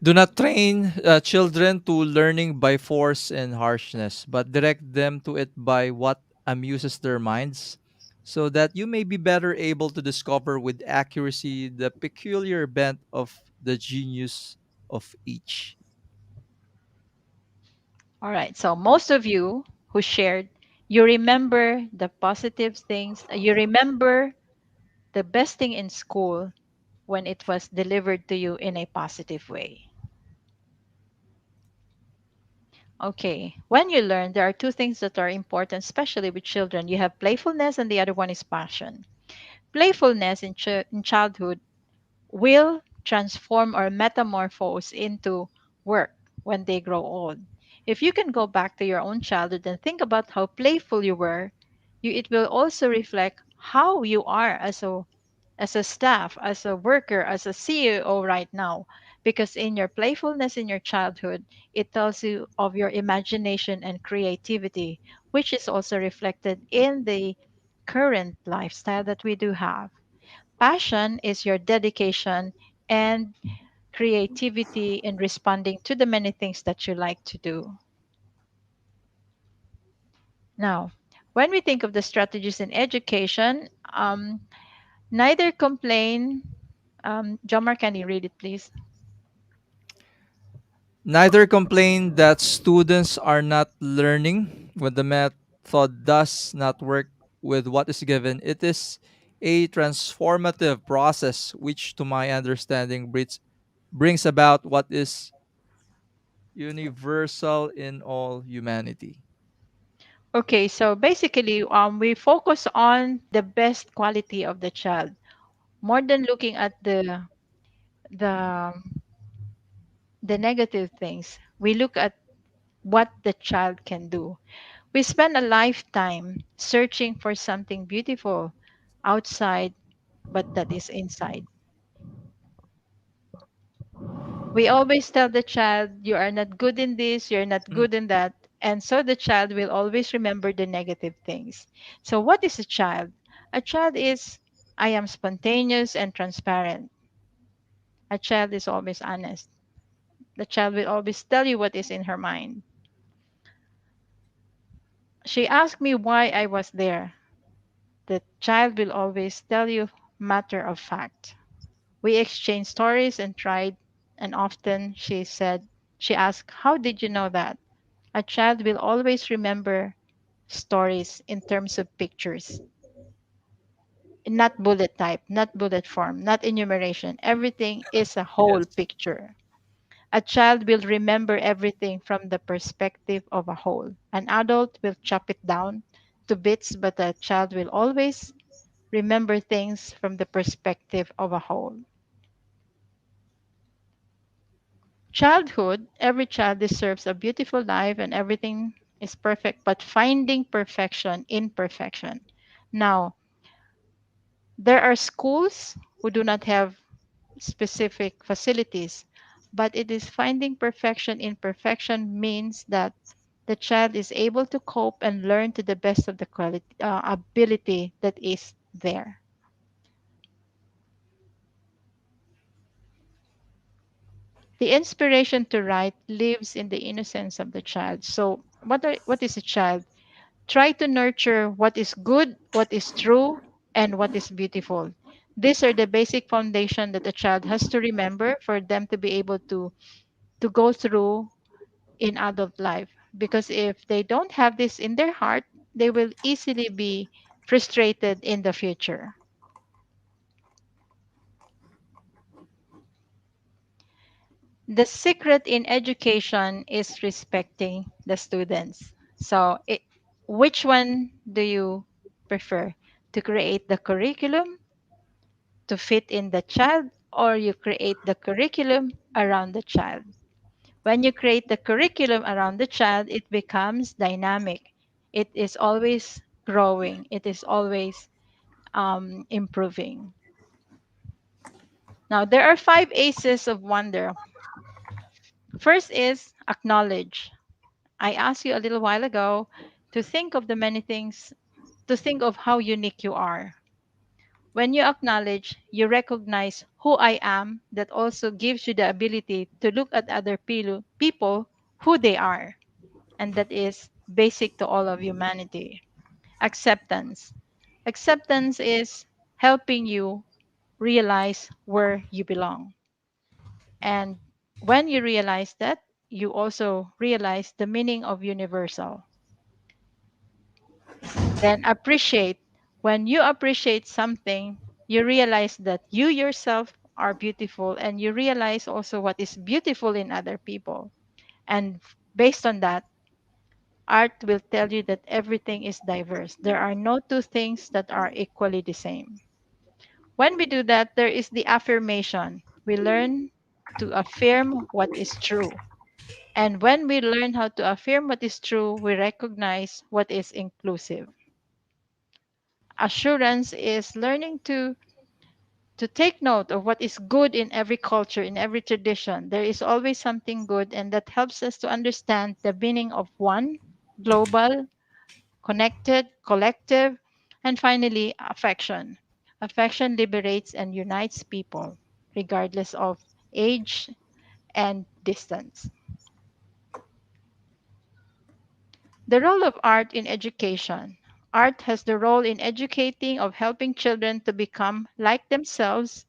Do not train children to learning by force and harshness, but direct them to it by what amuses their minds, so that you may be better able to discover with accuracy the peculiar bent of the genius of each. All right. So, most of you who shared, you remember the positive things. You remember the best thing in school when it was delivered to you in a positive way. Okay. When you learn, there are two things that are important, especially with children. You have playfulness, and the other one is passion. Playfulness in childhood will transform or metamorphose into work when they grow old. If you can go back to your own childhood and think about how playful you were, it will also reflect how you are as a staff, as a worker, as a CEO right now. Because in your playfulness in your childhood, it tells you of your imagination and creativity, which is also reflected in the current lifestyle that we do have. Passion is your dedication and creativity in responding to the many things that you like to do. Now, when we think of the strategies in education, neither complain. John Mark, can you read it, please? Neither complain that students are not learning when the method does not work with what is given. It is a transformative process which, to my understanding, brings about what is universal in all humanity. Okay, so basically, we focus on the best quality of the child more than looking at the the negative things. We look at what the child can do. We spend a lifetime searching for something beautiful outside, but that is inside. We always tell the child, you are not good in this, you're not Mm. good in that. And so the child will always remember the negative things. So, what is a child? A child is, I am spontaneous and transparent. A child is always honest. The child will always tell you what is in her mind. She asked me why I was there. The child will always tell you matter of fact. We exchanged stories and tried, and often she asked, how did you know that? A child will always remember stories in terms of pictures, not bullet type, not bullet form, not enumeration. Everything is a whole Yes. picture. A child will remember everything from the perspective of a whole. An adult will chop it down to bits, but a child will always remember things from the perspective of a whole. Childhood, every child deserves a beautiful life and everything is perfect, but finding perfection in perfection. Now, there are schools who do not have specific facilities, but it is finding perfection in perfection means that the child is able to cope and learn to the best of the ability that is there. The inspiration to write lives in the innocence of the child. So, what is a child? Try to nurture what is good, what is true, and what is beautiful. These are the basic foundation that a child has to remember for them to be able to go through in adult life. Because if they don't have this in their heart, they will easily be frustrated in the future. The secret in education is respecting the students. So, which one do you prefer? To create the curriculum to fit in the child, or you create the curriculum around the child? When you create the curriculum around the child, it becomes dynamic. It is always growing, it is always improving. Now, there are five aces of wonder. First is acknowledge. I asked you a little while ago to think of the many things, to think of how unique you are. When you acknowledge, you recognize who I am, that also gives you the ability to look at other people who they are. And that is basic to all of humanity. Acceptance. Acceptance is helping you realize where you belong. And when you realize that, you also realize the meaning of universal. Then appreciate. When you appreciate something, you realize that you yourself are beautiful, and you realize also what is beautiful in other people. And based on that, art will tell you that everything is diverse. There are no two things that are equally the same. When we do that, there is the affirmation. We learn to affirm what is true. And when we learn how to affirm what is true, we recognize what is inclusive. Assurance is learning to take note of what is good in every culture, in every tradition. There is always something good, and that helps us to understand the meaning of one, global, connected, collective, and finally, affection. Affection liberates and unites people, regardless of age and distance. The role of art in education. Art has the role in educating, of helping children to become like themselves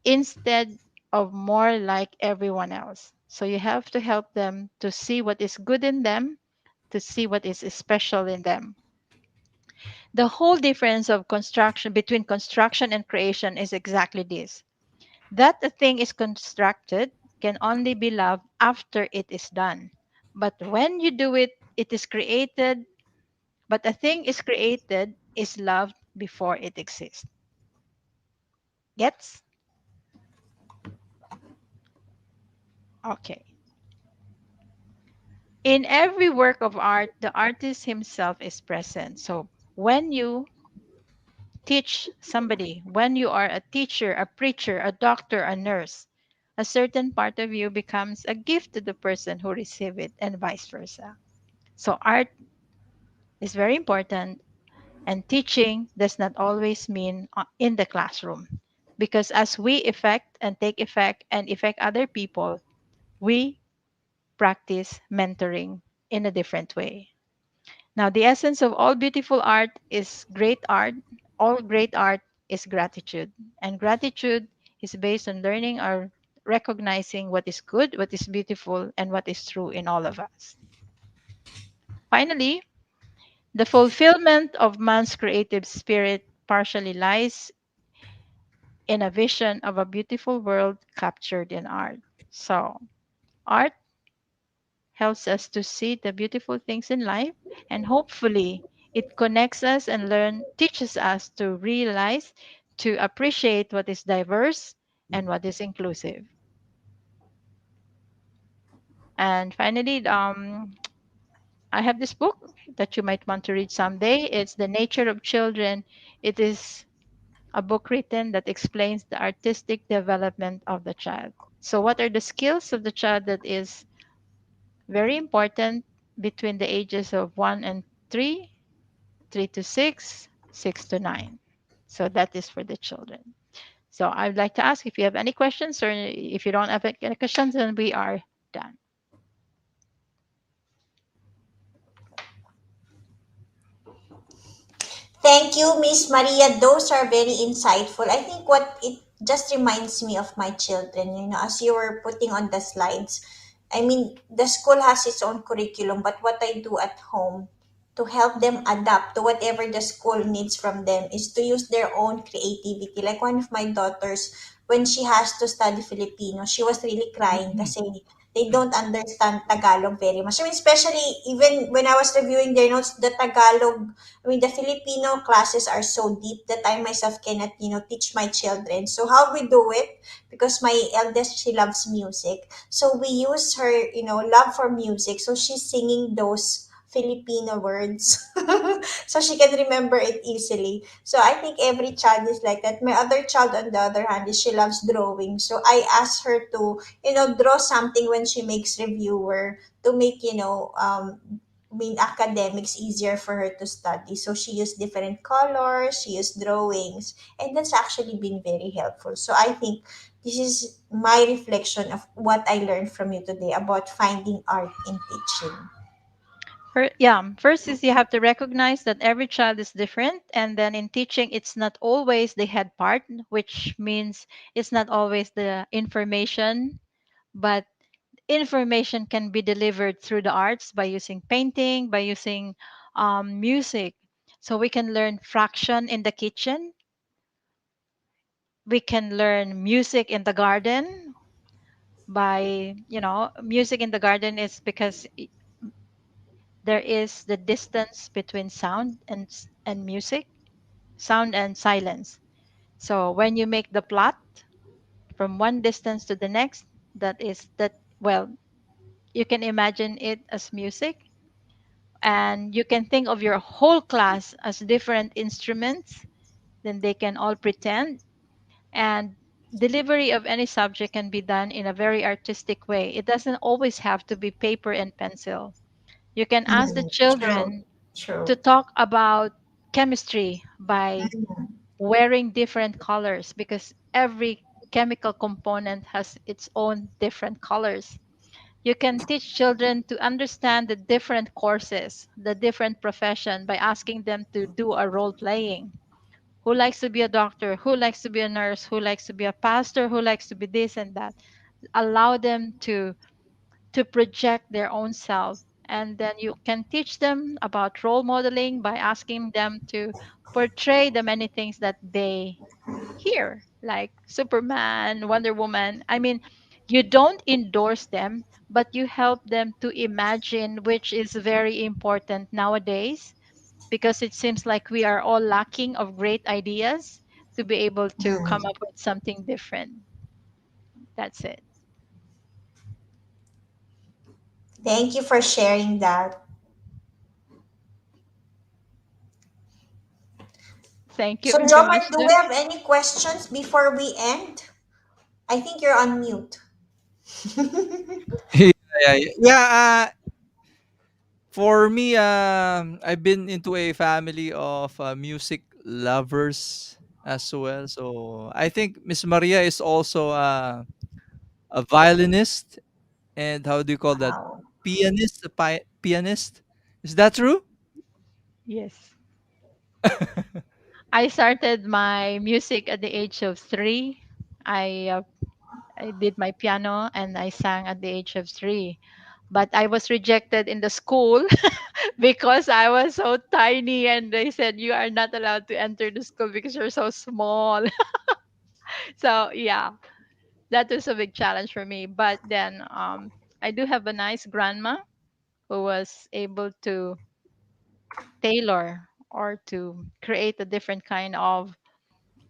instead of more like everyone else. So you have to help them to see what is good in them, to see what is special in them. The whole difference of construction between construction and creation is exactly this. That a thing is constructed can only be loved after it is done. But when you do it, it is created. But a thing is created is loved before it exists. Gets? Okay. In every work of art, the artist himself is present. So when you teach somebody, when you are a teacher, a preacher, a doctor, a nurse, a certain part of you becomes a gift to the person who receive it, and vice versa. So art is very important, and teaching does not always mean in the classroom, because as we affect and take effect and affect other people, we practice mentoring in a different way. Now, the essence of all beautiful art is great art. All great art is gratitude. And gratitude is based on learning or recognizing what is good, what is beautiful, and what is true in all of us. Finally, the fulfillment of man's creative spirit partially lies in a vision of a beautiful world captured in art. So, art helps us to see the beautiful things in life, and hopefully it connects us and teaches us to realize, to appreciate what is diverse and what is inclusive. And finally, I have this book that you might want to read someday. It's The Nature of Children. It is a book written that explains the artistic development of the child. So what are the skills of the child that is very important between the ages of 1 and 3, 3 to 6, 6 to 9. So that is for the children. So I'd like to ask if you have any questions, or if you don't have any questions, then we are done. Thank you, Miss Maria. Those are very insightful. I think what it just reminds me of my children, as you were putting on the slides. I mean, the school has its own curriculum, but what I do at home to help them adapt to whatever the school needs from them is to use their own creativity. Like one of my daughters, when she has to study Filipino, she was really crying Mhm. kasi they don't understand Tagalog very much. I mean, especially even when I was reviewing their notes, the Tagalog, I mean, the Filipino classes are so deep that I myself cannot, teach my children. So how we do it, because my eldest, she loves music. So we use her, love for music. So she's singing those Filipino words so she can remember it easily. So I think every child is like that. My other child, on the other hand, is she loves drawing. So I asked her to, draw something when she makes reviewer to make, academics easier for her to study. So she used different colors, she used drawings, and that's actually been very helpful. So I think this is my reflection of what I learned from you today about finding art in teaching. First is you have to recognize that every child is different, and then in teaching, it's not always the head part, which means it's not always the information, but information can be delivered through the arts by using painting, by using music. So we can learn fraction in the kitchen, we can learn music in the garden by, music in the garden is because there is the distance between sound and music, sound and silence. So when you make the plot from one distance to the next, that is that, well, you can imagine it as music, and you can think of your whole class as different instruments, then they can all pretend. And delivery of any subject can be done in a very artistic way. It doesn't always have to be paper and pencil. You can ask the True, children true. to talk about chemistry by Mhm. wearing different colors, because every chemical component has its own different colors. You can teach children to understand the different courses, the different profession, by asking them to do a role playing. Who likes to be a doctor? Who likes to be a nurse? Who likes to be a pastor? Who likes to be this and that? Allow them to project their own self, and then you can teach them about role modeling by asking them to portray the many things that they hear, like Superman, Wonder Woman. I mean, you don't endorse them, but you help them to imagine, which is very important nowadays, because it seems like we are all lacking of great ideas to be able to come Mm. up with something different. That's it. Thank you for sharing that. Thank you So, very much, Jomar, do we Jim. have any questions before we end? I think you're on mute. Yeah, yeah, yeah. Yeah, for me, I've been into a family of music lovers as well. So I think Miss Maria is also a violinist, and how do you call that? Wow. Pianist, pianist. Is that true? Yes. I started my music at the age of 3. I uh, I did my piano and I sang at the age of 3. But I was rejected in the school because I was so tiny, and they said you are not allowed to enter the school because you're so small. So yeah, that was a big challenge for me. But then I do have a nice grandma who was able to tailor or to create a different kind of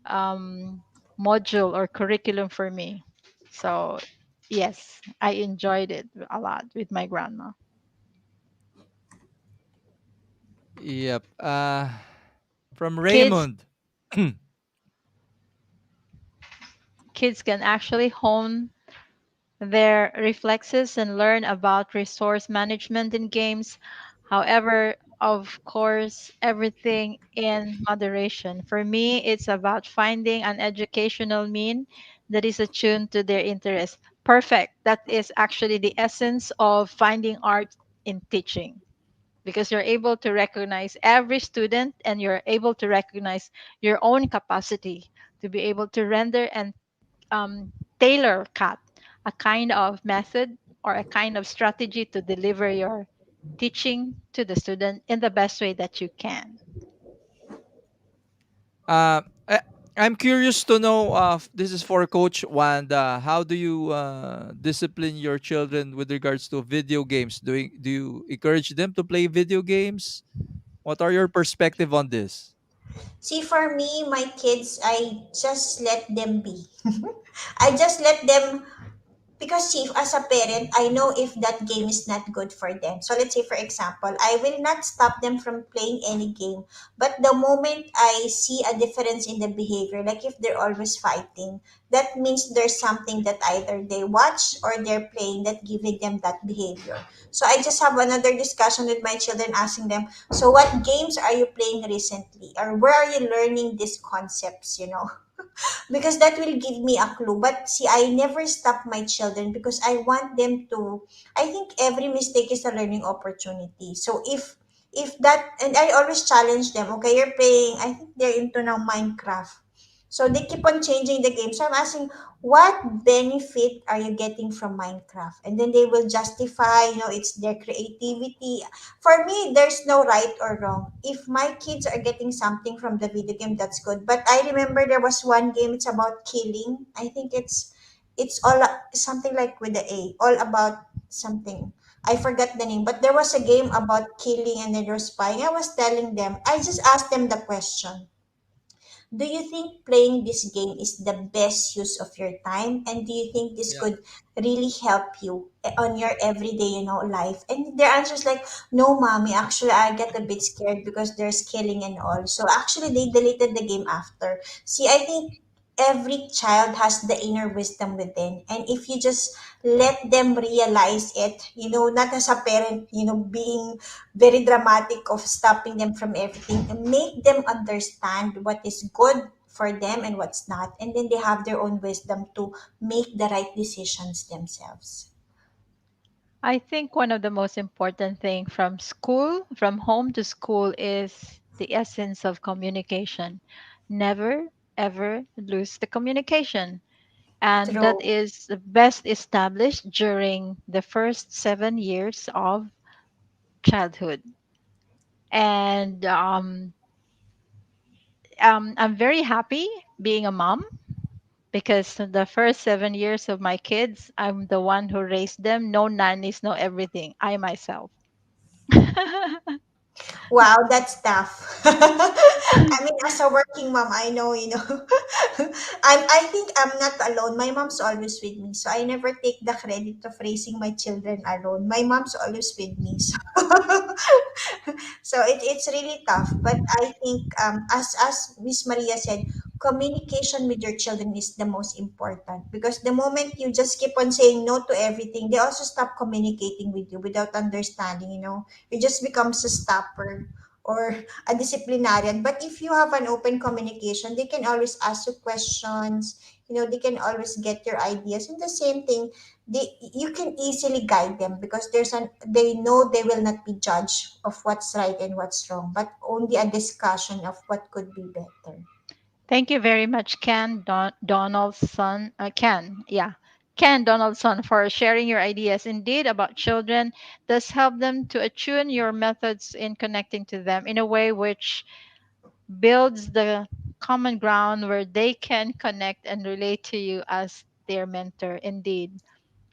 um, module or curriculum for me. So yes, I enjoyed it a lot with my grandma. Yep. From Kids Raymond. kids can actually hone their reflexes and learn about resource management in games. However, of course, everything in moderation. For me, it's about finding an educational mean that is attuned to their interest. Perfect. That is actually the essence of finding art in teaching, because you're able to recognize every student and you're able to recognize your own capacity to be able to render and tailor cut a kind of method or a kind of strategy to deliver your teaching to the student in the best way that you can. Uh, I, I'm curious to know. This is for Coach Wanda. How do you discipline your children with regards to video games? Do you encourage them to play video games? What are your perspective on this? See, for me, my kids, I just let them be. I just let them, because see, as a parent, I know if that game is not good for them. So let's say, for example, I will not stop them from playing any game. But the moment I see a difference in the behavior, like if they're always fighting, that means there's something that either they watch or they're playing that giving them that behavior. So I just have another discussion with my children, asking them, so what games are you playing recently? Or where are you learning these concepts, you know? Because that will give me a clue. But see, I never stop my children because I want them to. I think every mistake is a learning opportunity. So if that, and I always challenge them. Okay, you're playing. I think they're into now Minecraft. So they keep on changing the game. So I'm asking, what benefit are you getting from Minecraft? And then they will justify, it's their creativity. For me, there's no right or wrong. If my kids are getting something from the video game, that's good. But I remember there was one game. It's about killing. I think it's all something like with the A, all about something. I forgot the name, but there was a game about killing and then you're spying. I was telling them. I just asked them the question, do you think playing this game is the best use of your time? And do you think this Yeah. could really help you on your everyday, life? And their answer is like, no, mommy, actually, I get a bit scared because there's killing and all. So actually, they deleted the game after. See, I think every child has the inner wisdom within. And if you just let them realize it, not as a parent, being very dramatic of stopping them from everything, and make them understand what is good for them and what's not, and then they have their own wisdom to make the right decisions themselves. I think one of the most important thing from school, from home to school, is the essence of communication. Never ever lose the communication. And that True. is the best established during the first 7 years of childhood. And I'm very happy being a mom because the first 7 years of my kids, I'm the one who raised them. No nannies, no everything. I myself. Wow, that's tough. I mean, as a working mom, I know, I think I'm not alone. My mom's always with me. So I never take the credit of raising my children alone. My mom's always with me. So, so it's really tough. But I think, as Miss Maria said, communication with your children is the most important, because the moment you just keep on saying no to everything, they also stop communicating with you without understanding, it just becomes a stopper or a disciplinarian. But if you have an open communication, they can always ask you questions, they can always get your ideas. And the same thing, you can easily guide them, because they know they will not be judged of what's right and what's wrong, but only a discussion of what could be better. Thank you very much, Donaldson. Ken Donaldson, for sharing your ideas. Indeed, about children, does help them to attune your methods in connecting to them in a way which builds the common ground where they can connect and relate to you as their mentor. Indeed,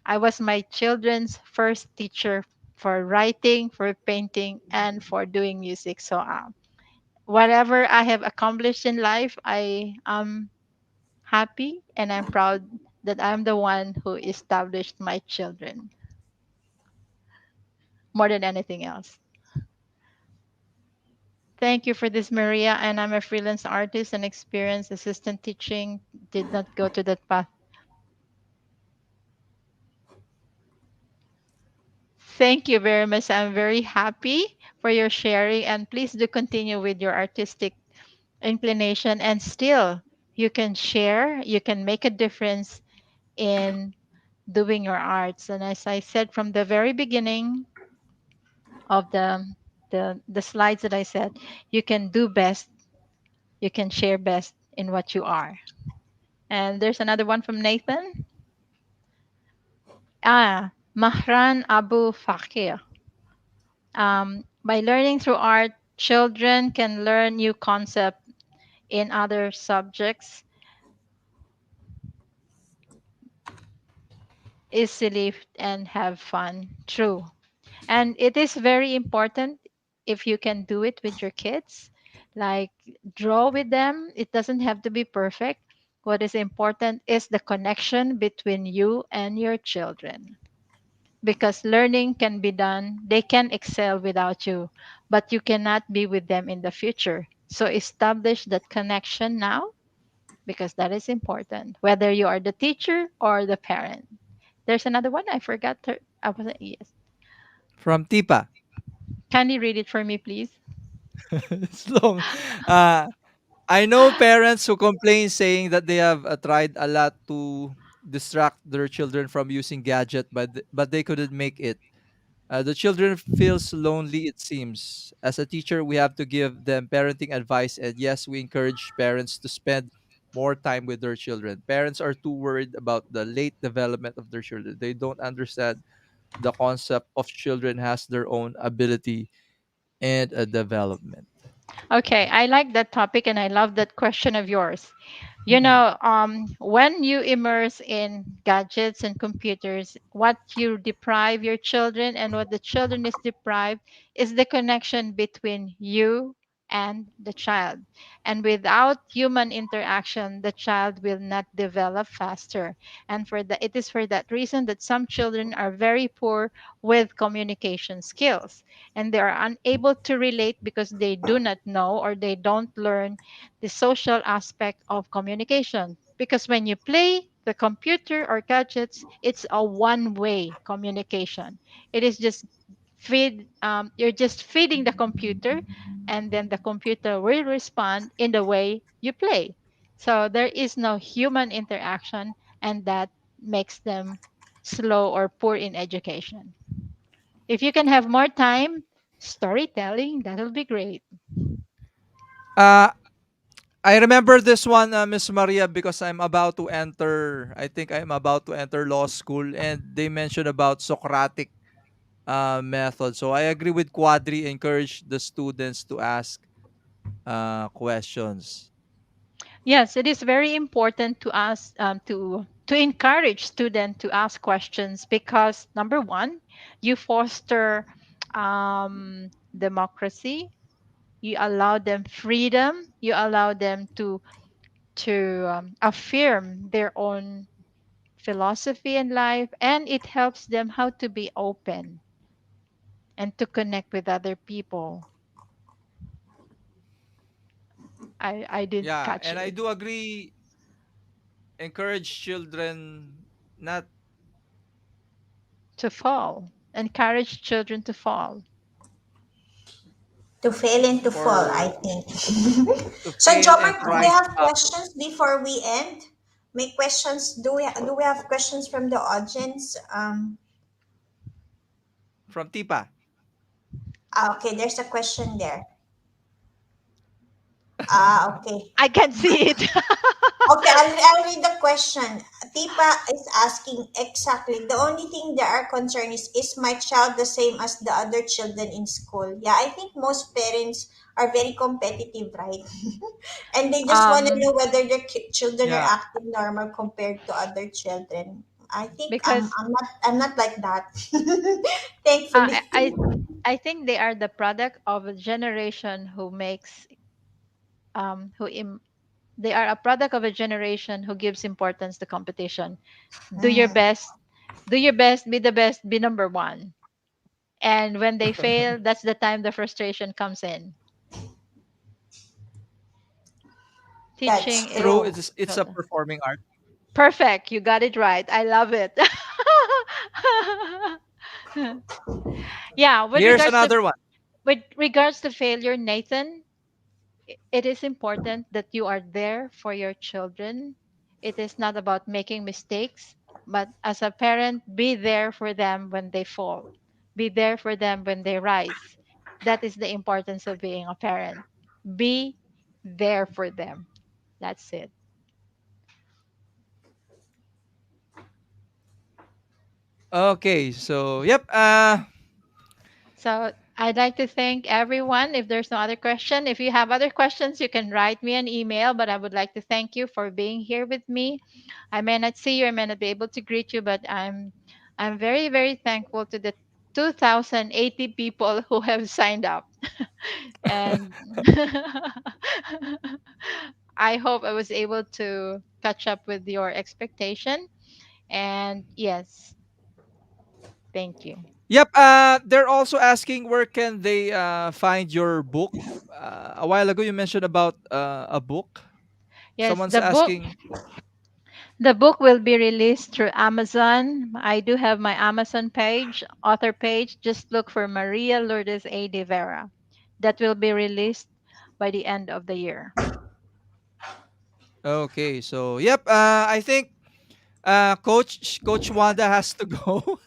I was my children's first teacher for writing, for painting, and for doing music. So, whatever I have accomplished in life, I am happy and I'm proud that I'm the one who established my children more than anything else. Thank you for this, Maria. And I'm a freelance artist and experienced assistant teaching. Did not go to that path. Thank you very much. I'm very happy for your sharing. And please do continue with your artistic inclination. And still, you can share, you can make a difference in doing your arts. And as I said from the very beginning of the slides that I said, you can do best, you can share best in what you are. And there's another one from Nathan. Mahran Abu Fakir. By learning through art, children can learn new concepts in other subjects easily and have fun. True. And it is very important if you can do it with your kids, like draw with them. It doesn't have to be perfect. What is important is the connection between you and your children. Because learning can be done, they can excel without you, but you cannot be with them in the future. So establish that connection now because that is important, whether you are the teacher or the parent. There's another one I forgot. I was yes. From Tipa. Can you read it for me, please? It's long. Uh, I know parents who complain saying that they have tried a lot to distract their children from using gadget, but they couldn't make it. The children feels lonely. It seems. As a teacher, we have to give them parenting advice, and yes, we encourage parents to spend more time with their children. Parents are too worried about the late development of their children. They don't understand the concept of children has their own ability and a development. Okay, I like that topic and I love that question of yours. When you immerse in gadgets and computers, what you deprive your children and what the children is deprived is the connection between you and the child. And without human interaction, the child will not develop faster. And it is for that reason that some children are very poor with communication skills and they are unable to relate because they do not know or they don't learn the social aspect of communication. Because when you play the computer or gadgets, it's a one-way communication. It is just you're just feeding the computer, and then the computer will respond in the way you play. So there is no human interaction, and that makes them slow or poor in education. If you can have more time, storytelling, that'll be great. Uh, I remember this one, Miss Maria, because I'm about to enter. I think I'm about to enter law school, and they mentioned about Socratic method. So I agree with Quadri. Encourage the students to ask questions. Yes, it is very important to ask to encourage students to ask questions because number one, you foster democracy. You allow them freedom. You allow them to affirm their own philosophy in life, and it helps them how to be open and to connect with other people. I did Yeah, catch and I it. do agree. Encourage children not. To fall. Encourage children to fall. To fail and to fall, I For think. to So, fail and Jomar, do we rise have up. questions before we end? Make questions. Do we have questions from the audience? From Tipa. Okay, there's a question there. Okay. I can see it. Okay, I'll read the question. Tipa is asking exactly. The only thing they are concerned is my child the same as the other children in school? Yeah, I think most parents are very competitive, right? And they just want to um, know whether their children are Yeah. acting normal compared to other children. I think because I'm not like that. uh, Thankfully. I I I think they are the product of a generation who makes who im- they are a product of a generation who gives importance to competition. Do your Mm, best, do your best, be the best, be number one. And when they fail, that's the time the frustration comes in. that's Teaching is True. true. It's a performing art. perfect. You got it right. I love it. Yeah, Here's another one. with regards to failure, Nathan, it is important that you are there for your children. It is not about making mistakes, but as a parent, be there for them when they fall. Be there for them when they rise. That is the importance of being a parent. Be there for them. That's it. Okay, so yep. So, I'd like to thank everyone. If there's no other question, if you have other questions, you can write me an email. But I would like to thank you for being here with me. I may not see you, I may not be able to greet you, but I'm very, very thankful to the 2,080 people who have signed up. And I hope I was able to catch up with your expectation. And yes, thank you. Yep. They're also asking where can they find your book. A while ago, you mentioned about a book. Yes, Someone's asking. the book will be released through Amazon. I do have my Amazon page, author page. Just look for Maria Lourdes A. de Vera. That will be released by the end of the year. Okay, so yep. I think Coach Wanda has to go.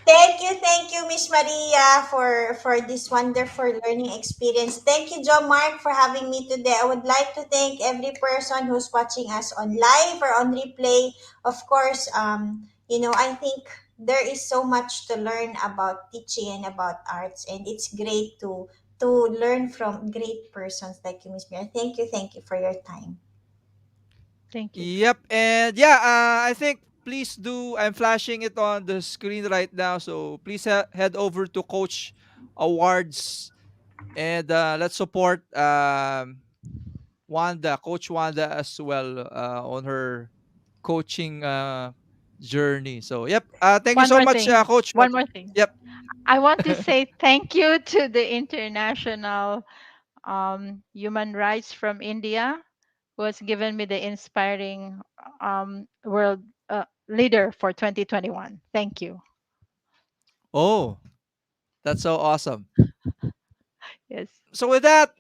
Thank you, Miss Maria, for this wonderful learning experience. Thank you, John Mark, for having me today. I would like to thank every person who's watching us on live or on replay. Of course, I think there is so much to learn about teaching and about arts, and it's great to learn from great persons like you, Miss Maria. Thank you for your time. Thank you. Yep, and yeah, I think please do. I'm flashing it on the screen right now, so please head over to Coach Awards and let's support Wanda, Coach Wanda as well on her coaching journey. So yep, thank you One so more much, thing. Coach. One more thing. Yep. I want to say thank you to the International Human Rights from India, who has given me the inspiring world leader for 2021. Thank you. Oh, that's so awesome. Yes. So with that,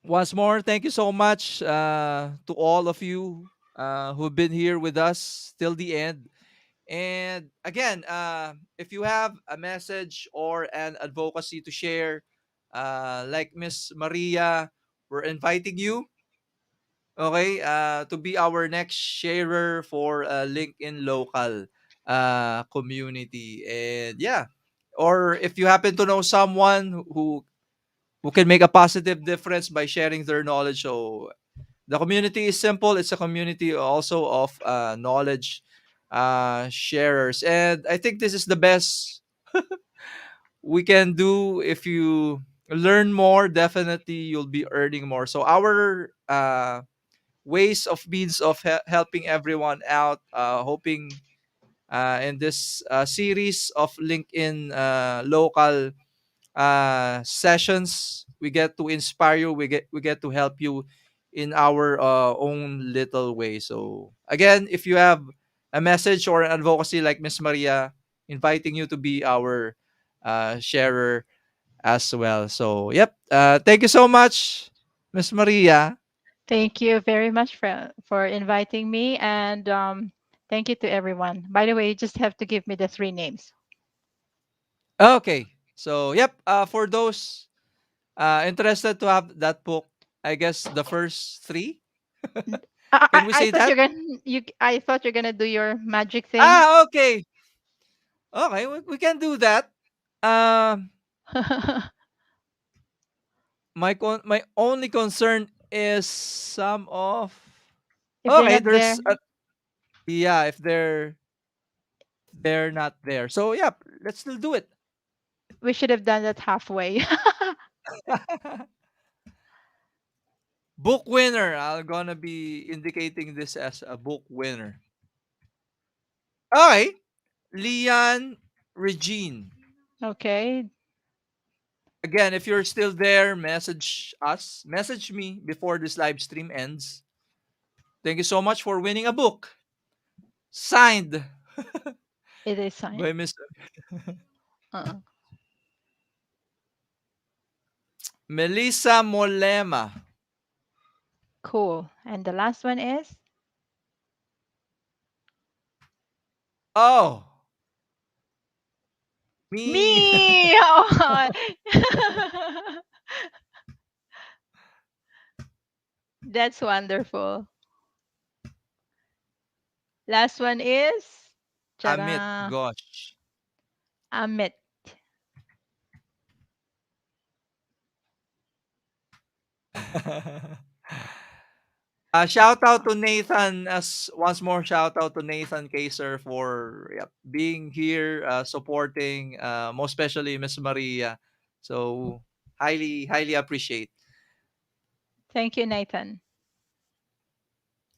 once more, thank you so much to all of you who've been here with us till the end. And again, if you have a message or an advocacy to share, like Miss Maria, we're inviting you, okay, to be our next sharer for LinkedIn local community. And yeah, or if you happen to know someone who can make a positive difference by sharing their knowledge. So the community is simple. It's a community also of knowledge sharers. And I think this is the best we can do. If you learn more, definitely you'll be earning more. So our ways of means of helping everyone out, hoping in this series of LinkedIn local sessions, we get to inspire you, we get to help you in our own little way. So again, if you have a message or an advocacy like Miss Maria, inviting you to be our sharer as well. So yep, thank you so much, Miss Maria. Thank you very much for inviting me. And thank you to everyone. By the way, you just have to give me the three names. Okay, so yep, for those interested to have that book, I guess the first three, can we I say thought that? I thought you're gonna do your magic thing. Ah, okay. Okay, we can do that. Um, my only concern is some of. If they're Okay, not there, there's yeah, if they're not there. So yeah, let's still do it. we should have done that halfway. Book winner. I'm gonna be indicating this as a book winner. Okay, Leon Regine. Okay. Again, if you're still there, message us. Message me before this live stream ends. Thank you so much for winning a book signed It is signed. by Miss Uh-uh. Melissa Molema. Cool. And the last one is Oh, me. me. Oh, that's wonderful. Last one is Amit Chara Gosh. Amit. Shout out to Nathan as once more. Shout out to Nathan Kaiser for yep, being here, supporting, most especially Miss Maria. So highly appreciate. Thank you, Nathan.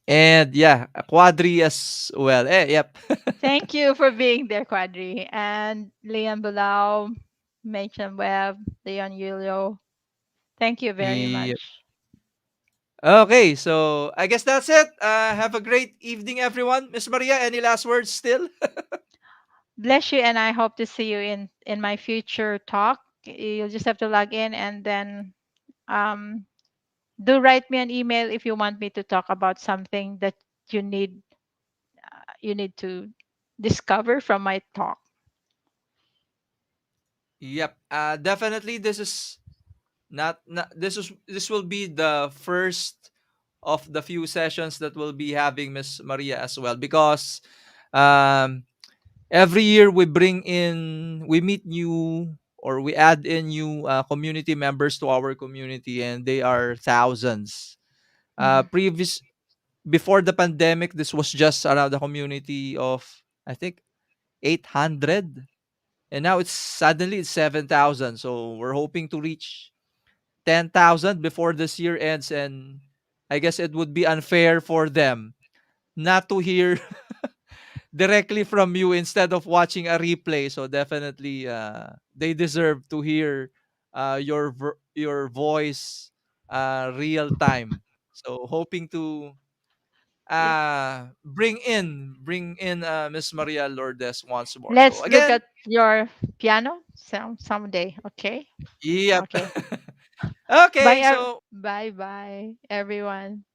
And yeah, Quadri as well. Yep. Thank you for being there, Quadri. And Leon Bulao, Machen Webb, Leon Yulio. Thank you very Yep. much. Okay, so I guess that's it. Have a great evening, everyone. Miss Maria, any last words still? Bless you, and I hope to see you in my future talk. You'll just have to log in and then um, do write me an email if you want me to talk about something that you need you need to discover from my talk. Yep. Definitely this is not this will be the first of the few sessions that we'll be having Miss Maria as well because um every year we meet new or we add in new community members to our community, and they are thousands. Mhm. Previous Before the pandemic, this was just around the community of, I think, 800, and now it's 7,000. So we're hoping to reach 10,000 before this year ends, and I guess it would be unfair for them not to hear directly from you instead of watching a replay. So definitely, they deserve to hear your voice real time. So hoping to Yeah. bring in Miss Maria Lourdes once more. So Let's look again, at your piano someday. Okay. yep. Okay. Okay, so Bye bye everyone.